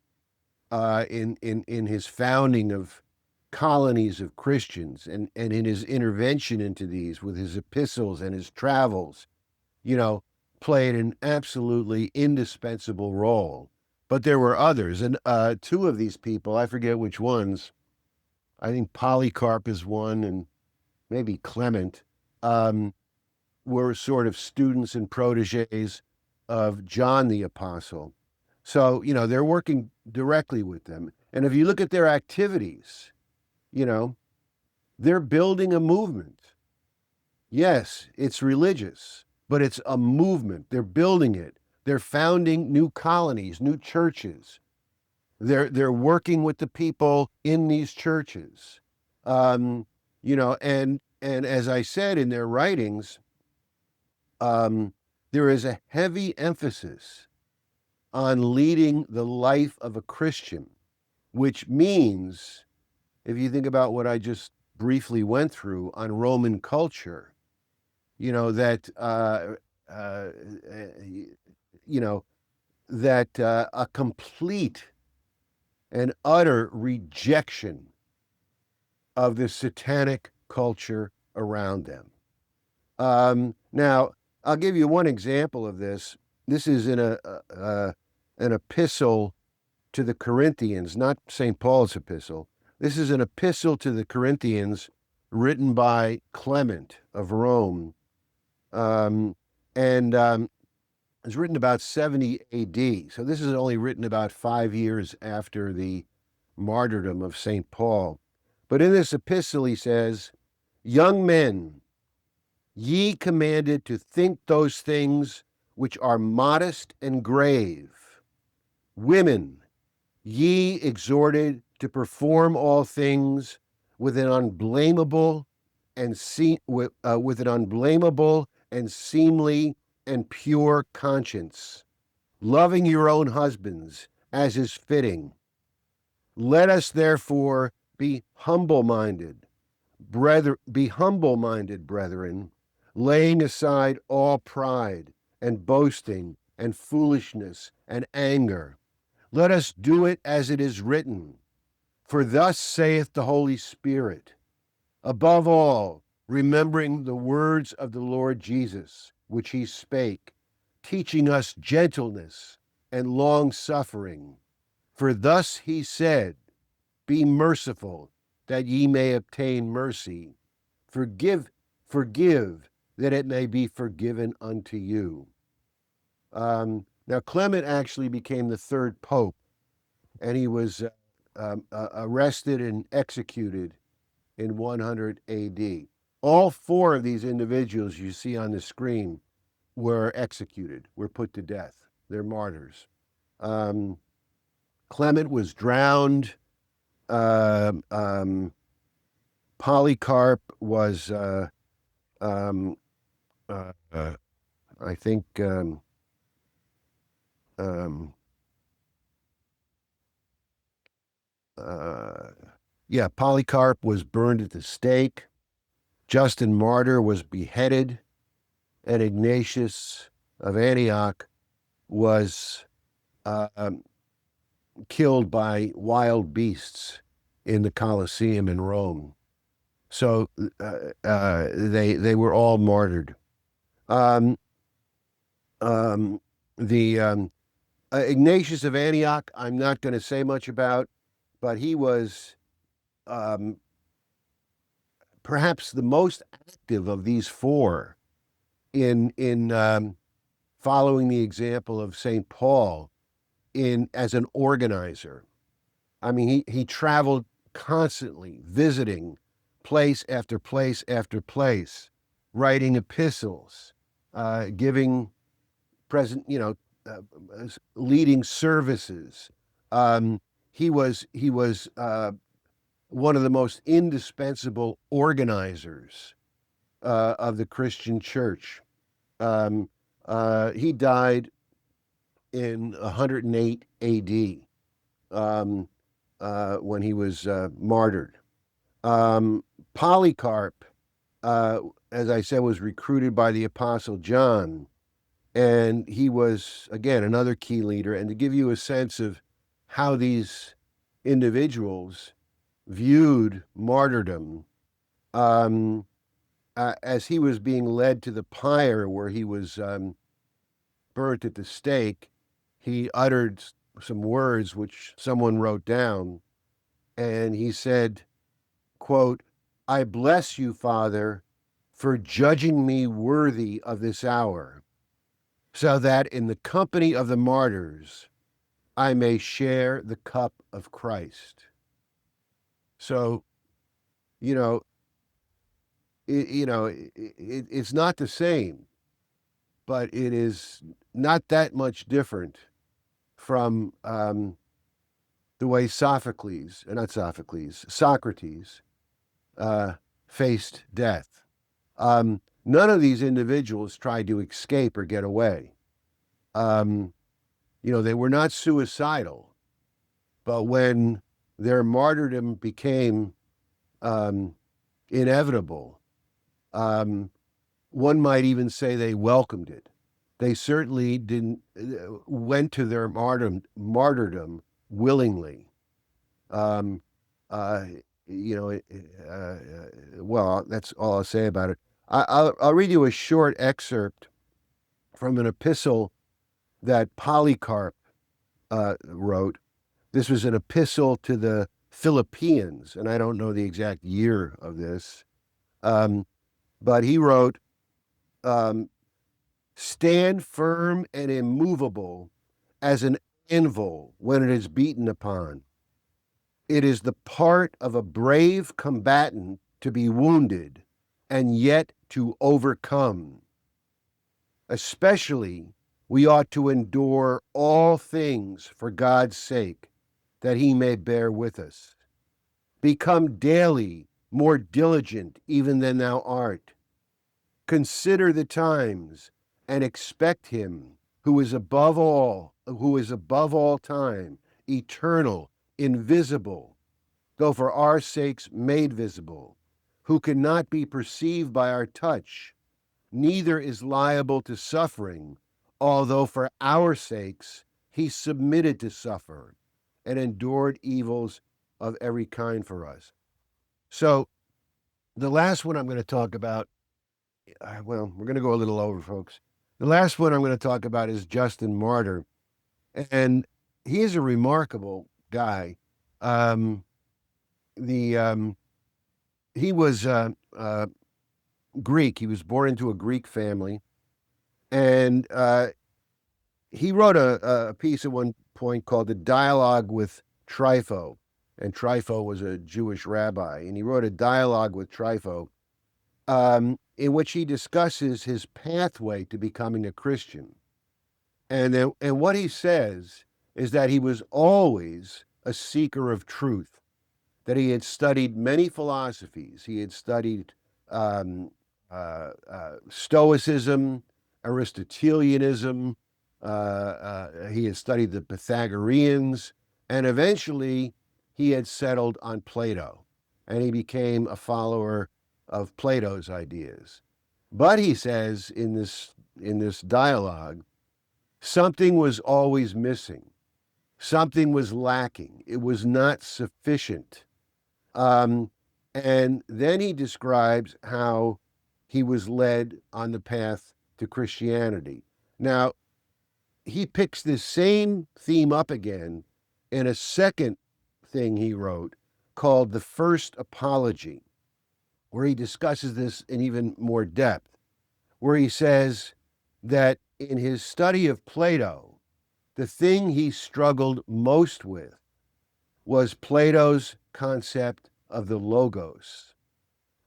in his founding of colonies of Christians, and in his intervention into these with his epistles and his travels, played an absolutely indispensable role. But there were others, and two of these people, I forget which ones, I think Polycarp is one, and maybe Clement, were sort of students and proteges of John the Apostle. So, they're working directly with them. And if you look at their activities, they're building a movement. Yes, it's religious, but it's a movement. They're building it. They're founding new colonies, new churches. They're working with the people in these churches. And as I said in their writings, there is a heavy emphasis on leading the life of a Christian, which means, if you think about what I just briefly went through on Roman culture, that a complete and utter rejection of the satanic culture around them. Now, I'll give you one example of this. This is in an epistle to the Corinthians, not St. Paul's epistle. This is an epistle to the Corinthians written by Clement of Rome. It's written about 70 AD. So this is only written about 5 years after the martyrdom of St. Paul. But in this epistle, he says, "Young men, ye commanded to think those things which are modest and grave. Women, ye exhorted to perform all things with an unblameable and seemly and pure conscience, loving your own husbands as is fitting. Let us therefore be humble-minded, brethren, laying aside all pride and boasting and foolishness and anger. Let us do it as it is written. For thus saith the Holy Spirit, above all, remembering the words of the Lord Jesus, which he spake, teaching us gentleness and long-suffering. For thus he said, be merciful, that ye may obtain mercy. Forgive, that it may be forgiven unto you." Now, Clement actually became the third pope, and he was arrested and executed in 100 AD. All four of these individuals you see on the screen were executed, were put to death. They're martyrs. Clement was drowned. Polycarp was, I think, Polycarp was burned at the stake. Justin Martyr was beheaded, and Ignatius of Antioch was killed by wild beasts in the Colosseum in Rome. So they were all martyred. Ignatius of Antioch, I'm not going to say much about, but he was perhaps the most active of these four in following the example of St. Paul as an organizer. I mean, he traveled constantly, visiting place after place after place, writing epistles, giving leading services. He was one of the most indispensable organizers of the Christian church. He died in 108 A.D. When he was martyred. Polycarp, as I said, was recruited by the Apostle John, and he was, again, another key leader. And to give you a sense of how these individuals viewed martyrdom, as he was being led to the pyre where he was burnt at the stake, he uttered some words which someone wrote down, and he said, quote, "I bless you, Father, for judging me worthy of this hour, so that in the company of the martyrs I may share the cup of Christ." So, it's not the same, but it is not that much different from the way Socrates faced death. None of these individuals tried to escape or get away. They were not suicidal, but when their martyrdom became inevitable, one might even say they welcomed it. They certainly went to their martyrdom willingly. Well, that's all I'll say about it. I'll read you a short excerpt from an epistle that Polycarp wrote. This was an epistle to the Philippians, and I don't know the exact year of this, but he wrote, "Stand firm and immovable as an anvil when it is beaten upon. It is the part of a brave combatant to be wounded and yet to overcome. Especially, we ought to endure all things for God's sake, that he may bear with us. Become daily more diligent even than thou art. Consider the times and expect him who is above all time, eternal, invisible, though for our sakes made visible, who cannot be perceived by our touch, neither is liable to suffering, although for our sakes he submitted to suffer and endured evils of every kind for us." So the last one I'm going to talk about, we're going to go a little over, folks. The last one I'm going to talk about is Justin Martyr, and he is a remarkable guy. He was Greek. He was born into a Greek family, and he wrote a piece at one point called "The Dialogue with Trypho," and Trypho was a Jewish rabbi, and he wrote a dialogue with Trypho, in which he discusses his pathway to becoming a Christian. And what he says is that he was always a seeker of truth, that he had studied many philosophies. He had studied Stoicism, Aristotelianism, he had studied the Pythagoreans, and eventually he had settled on Plato, and he became a follower of Plato's ideas. But he says in this dialogue, something was always missing. Something was lacking. It was not sufficient. And then he describes how he was led on the path to Christianity. Now, he picks this same theme up again in a second thing he wrote called The First Apology. where he discusses this in even more depth, where he says that in his study of Plato, the thing he struggled most with was Plato's concept of the logos,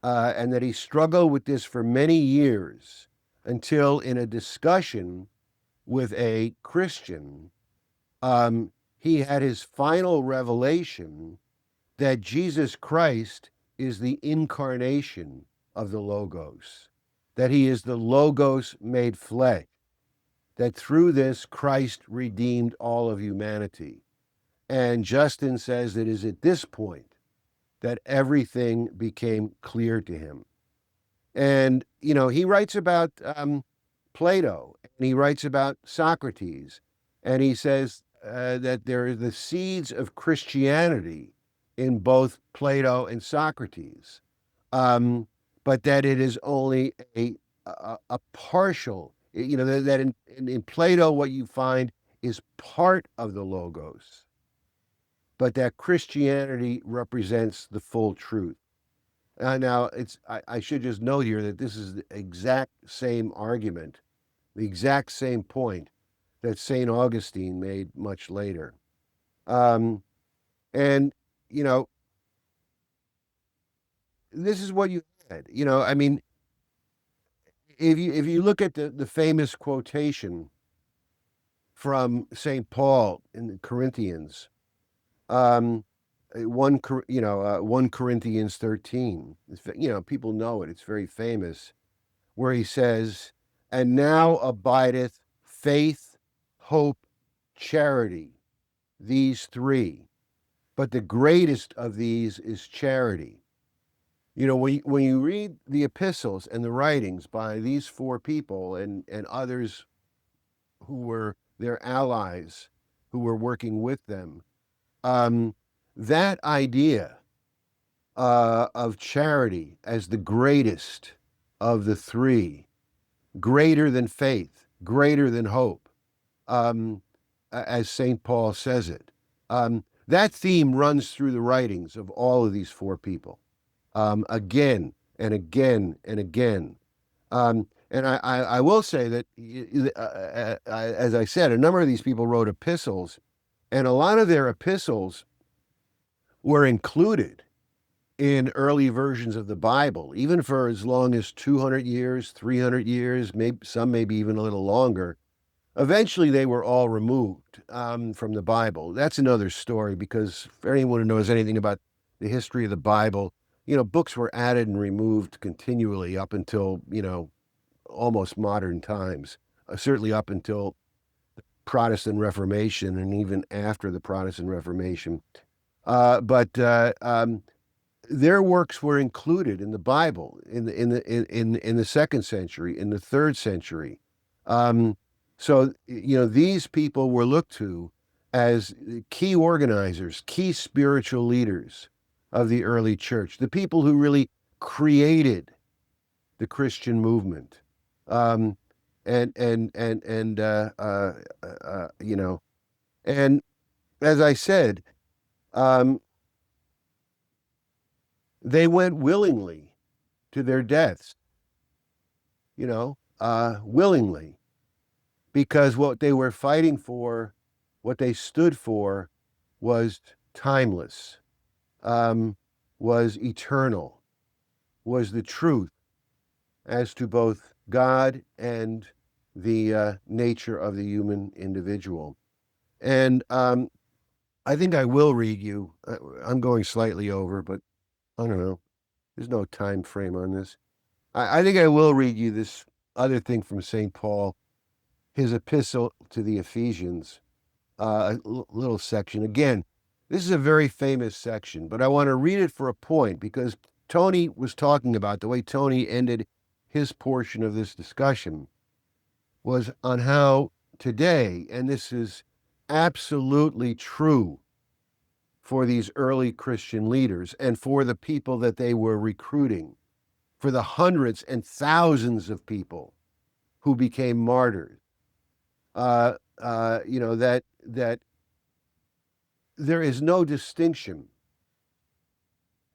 and that he struggled with this for many years until, in a discussion with a Christian, he had his final revelation that Jesus Christ is the incarnation of the Logos, that he is the Logos made flesh, that through this Christ redeemed all of humanity. And Justin says it is at this point that everything became clear to him. And, he writes about Plato, and he writes about Socrates, and he says that there are the seeds of Christianity in both Plato and Socrates, but that it is only a partial, that in Plato what you find is part of the Logos, but that Christianity represents the full truth. Now, I should just note here that this is the exact same argument, the exact same point that St. Augustine made much later. And, this is what you had. I mean, if you look at the famous quotation from St. Paul in the Corinthians, 1 Corinthians 13, people know it, it's very famous, where he says, "And now abideth faith, hope, charity, these three, but the greatest of these is charity." When you read the epistles and the writings by these four people and others who were their allies, who were working with them, that idea of charity as the greatest of the three, greater than faith, greater than hope, as St. Paul says it, that theme runs through the writings of all of these four people, again and again and again. And I will say that, as I said, a number of these people wrote epistles, and a lot of their epistles were included in early versions of the Bible, even for as long as 200 years, 300 years, maybe even a little longer. Eventually, they were all removed from the Bible. That's another story, because for anyone who knows anything about the history of the Bible, books were added and removed continually up until, almost modern times, certainly up until the Protestant Reformation and even after the Protestant Reformation. But their works were included in the Bible in the second century, in the third century. So these people were looked to as key organizers, key spiritual leaders of the early church, the people who really created the Christian movement. And as I said, they went willingly to their deaths, willingly, because what they were fighting for, what they stood for, was timeless, was eternal, was the truth as to both God and the nature of the human individual. And I think I will read you, I'm going slightly over, but I don't know. There's no time frame on this. I think I will read you this other thing from St. Paul, his epistle to the Ephesians, a little section. Again, this is a very famous section, but I want to read it for a point, because Tony was talking about the way Tony ended his portion of this discussion was on how today, and this is absolutely true for these early Christian leaders and for the people that they were recruiting, for the hundreds and thousands of people who became martyrs, that there is no distinction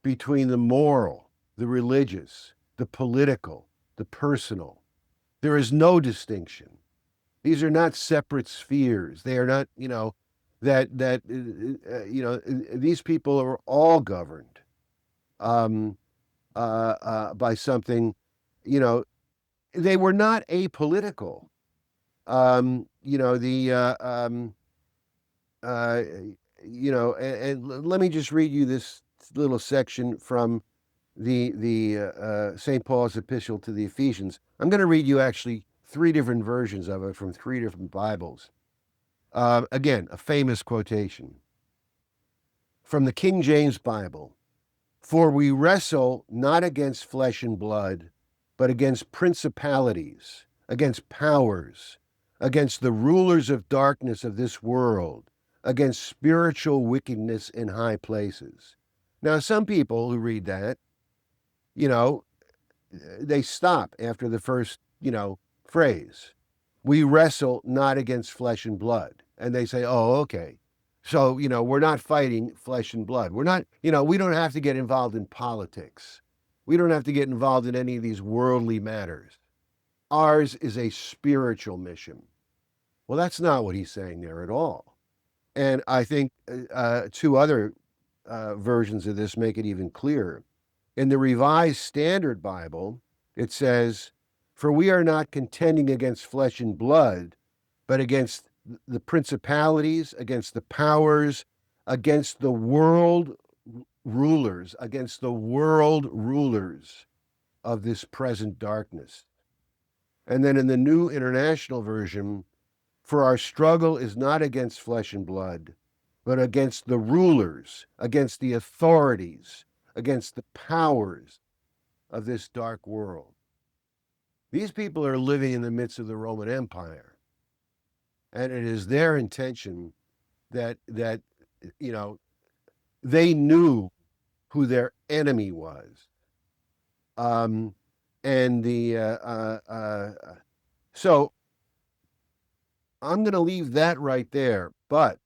between the moral the religious, the political, the personal. There is no distinction. These are not separate spheres. They are not, these people are all governed by something, they were not apolitical. And let me just read you this little section from the St. Paul's epistle to the Ephesians. I'm going to read you actually 3 different versions of it from 3 different Bibles. Again, a famous quotation from the King James Bible. For we wrestle not against flesh and blood, but against principalities, against powers, against the rulers of darkness of this world, against spiritual wickedness in high places. Now, some people who read that, they stop after the first, phrase. We wrestle not against flesh and blood. And they say, oh, okay. So, we're not fighting flesh and blood. We're not, we don't have to get involved in politics. We don't have to get involved in any of these worldly matters. Ours is a spiritual mission. Well, that's not what he's saying there at all. And I think 2 other versions of this make it even clearer. In the Revised Standard Bible, it says, for we are not contending against flesh and blood, but against the principalities, against the powers, against the world rulers, against the world rulers of this present darkness. And then in the New International Version, for our struggle is not against flesh and blood, but against the rulers, against the authorities, against the powers of this dark world. These people are living in the midst of the Roman Empire. And it is their intention that they knew who their enemy was. So I'm going to leave that right there, but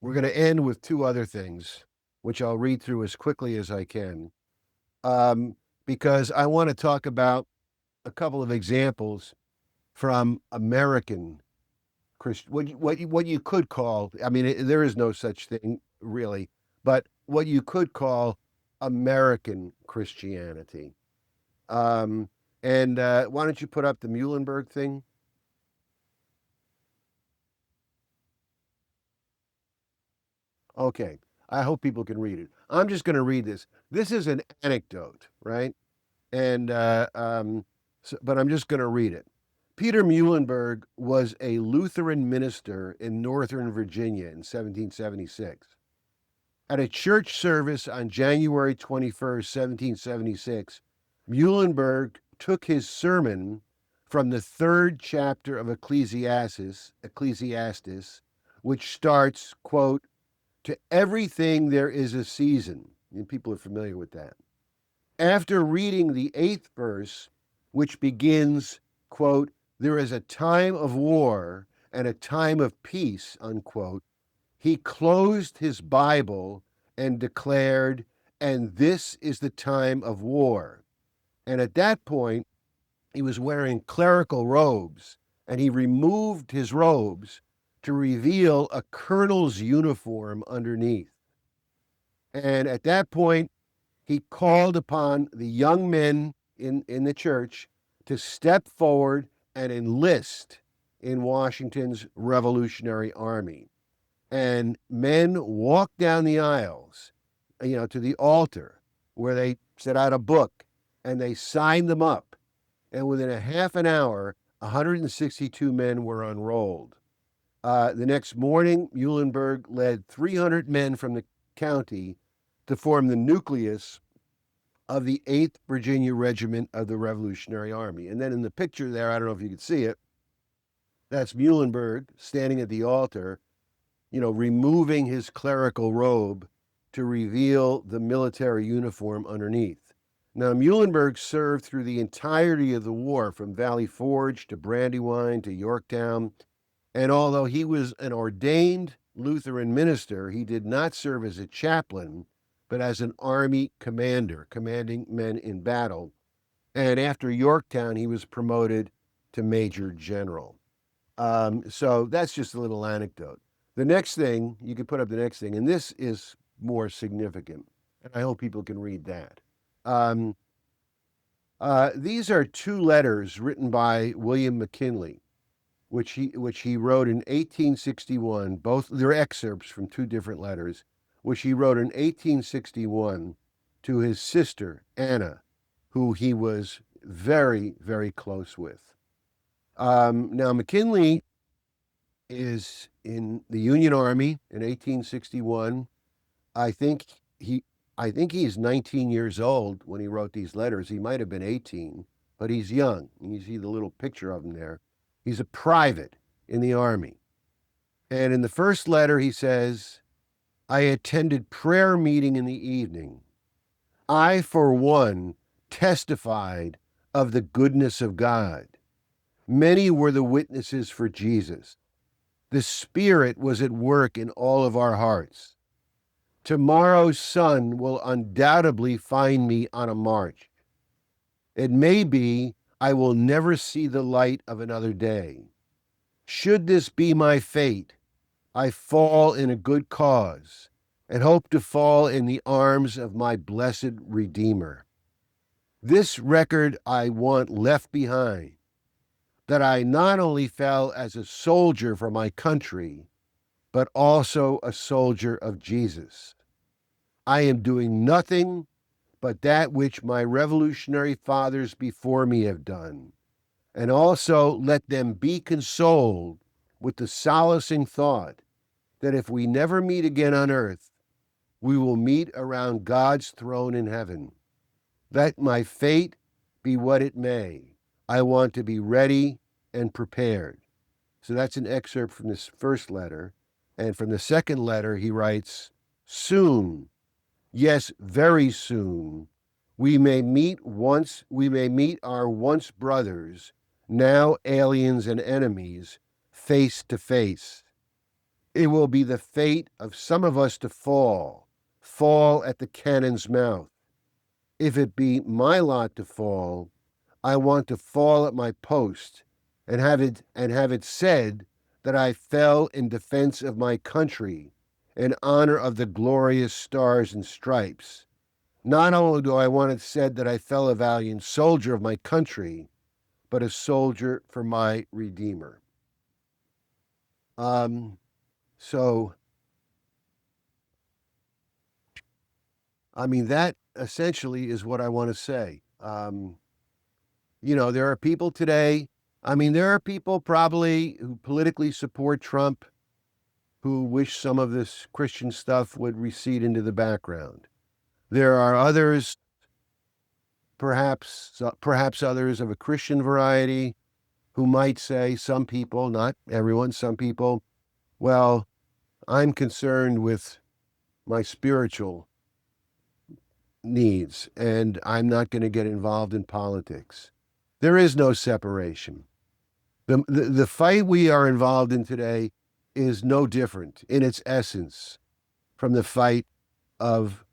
we're going to end with 2 other things, which I'll read through as quickly as I can, because I want to talk about a couple of examples from American Christian, what you could call, there is no such thing really, but what you could call American Christianity. Why don't you put up the Muhlenberg thing? Okay, I hope people can read it. I'm just going to read this. This is an anecdote, right? But I'm just going to read it. Peter Muhlenberg was a Lutheran minister in Northern Virginia in 1776. At a church service on January 21st, 1776, Muhlenberg took his sermon from the 3rd chapter of Ecclesiastes, which starts, quote, to everything there is a season. And people are familiar with that. After reading the 8th verse, which begins, quote, there is a time of war and a time of peace, unquote, he closed his Bible and declared, and this is the time of war. And at that point, he was wearing clerical robes, and he removed his robes to reveal a colonel's uniform underneath. And at that point, he called upon the young men in the church to step forward and enlist in Washington's Revolutionary Army. And men walked down the aisles, to the altar where they set out a book and they signed them up. And within a half an hour, 162 men were enrolled. The next morning, Muhlenberg led 300 men from the county to form the nucleus of the 8th Virginia Regiment of the Revolutionary Army. And then in the picture there, I don't know if you can see it, that's Muhlenberg standing at the altar, removing his clerical robe to reveal the military uniform underneath. Now, Muhlenberg served through the entirety of the war, from Valley Forge to Brandywine to Yorktown. And although he was an ordained Lutheran minister, he did not serve as a chaplain, but as an army commander, commanding men in battle. And after Yorktown, he was promoted to Major General. So that's just a little anecdote. The next thing, you could put up the next thing, and this is more significant, and I hope people can read that. These are two letters written by William McKinley, which he wrote in 1861. Both they're excerpts from two different letters, which he wrote in 1861 to his sister Anna, who he was very, very close with. Now McKinley is in the Union Army in 1861. I think he's 19 years old when he wrote these letters. He might have been 18, but he's young. You see the little picture of him there. He's a private in the Army. And in the first letter, he says, I attended prayer meeting in the evening. I, for one, testified of the goodness of God. Many were the witnesses for Jesus. The Spirit was at work in all of our hearts. Tomorrow's sun will undoubtedly find me on a march. It may be I will never see the light of another day. Should this be my fate, I fall in a good cause and hope to fall in the arms of my blessed Redeemer. This record I want left behind, that I not only fell as a soldier for my country, but also a soldier of Jesus. I am doing nothing but that which my revolutionary fathers before me have done, and also let them be consoled with the solacing thought that if we never meet again on earth, we will meet around God's throne in heaven. Let my fate be what it may. I want to be ready and prepared. So that's an excerpt from this first letter. And from the second letter, he writes, soon, yes, very soon, we may meet our once brothers, now aliens and enemies, face to face. It will be the fate of some of us to fall at the cannon's mouth. If it be my lot to fall, I want to fall at my post and have it said that I fell in defense of my country, in honor of the glorious stars and stripes. Not only do I want it said that I fell a valiant soldier of my country, but a soldier for my Redeemer. So, I mean, that essentially is what I want to say. There are people today, there are people probably who politically support Trump who wish some of this Christian stuff would recede into the background. There are others, perhaps others of a Christian variety, who might say, some people, not everyone, some people, well, I'm concerned with my spiritual needs, and I'm not going to get involved in politics. There is no separation. The fight we are involved in today is no different in its essence from the fight of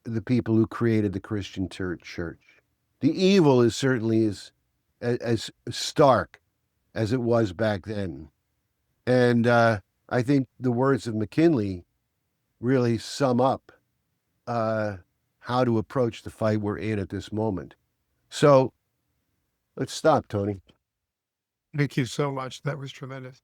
the people who created the Christian church. The evil is certainly as stark as it was back then. And I think the words of McKinley really sum up how to approach the fight we're in at this moment. So let's stop, Tony. Thank you so much. That was tremendous.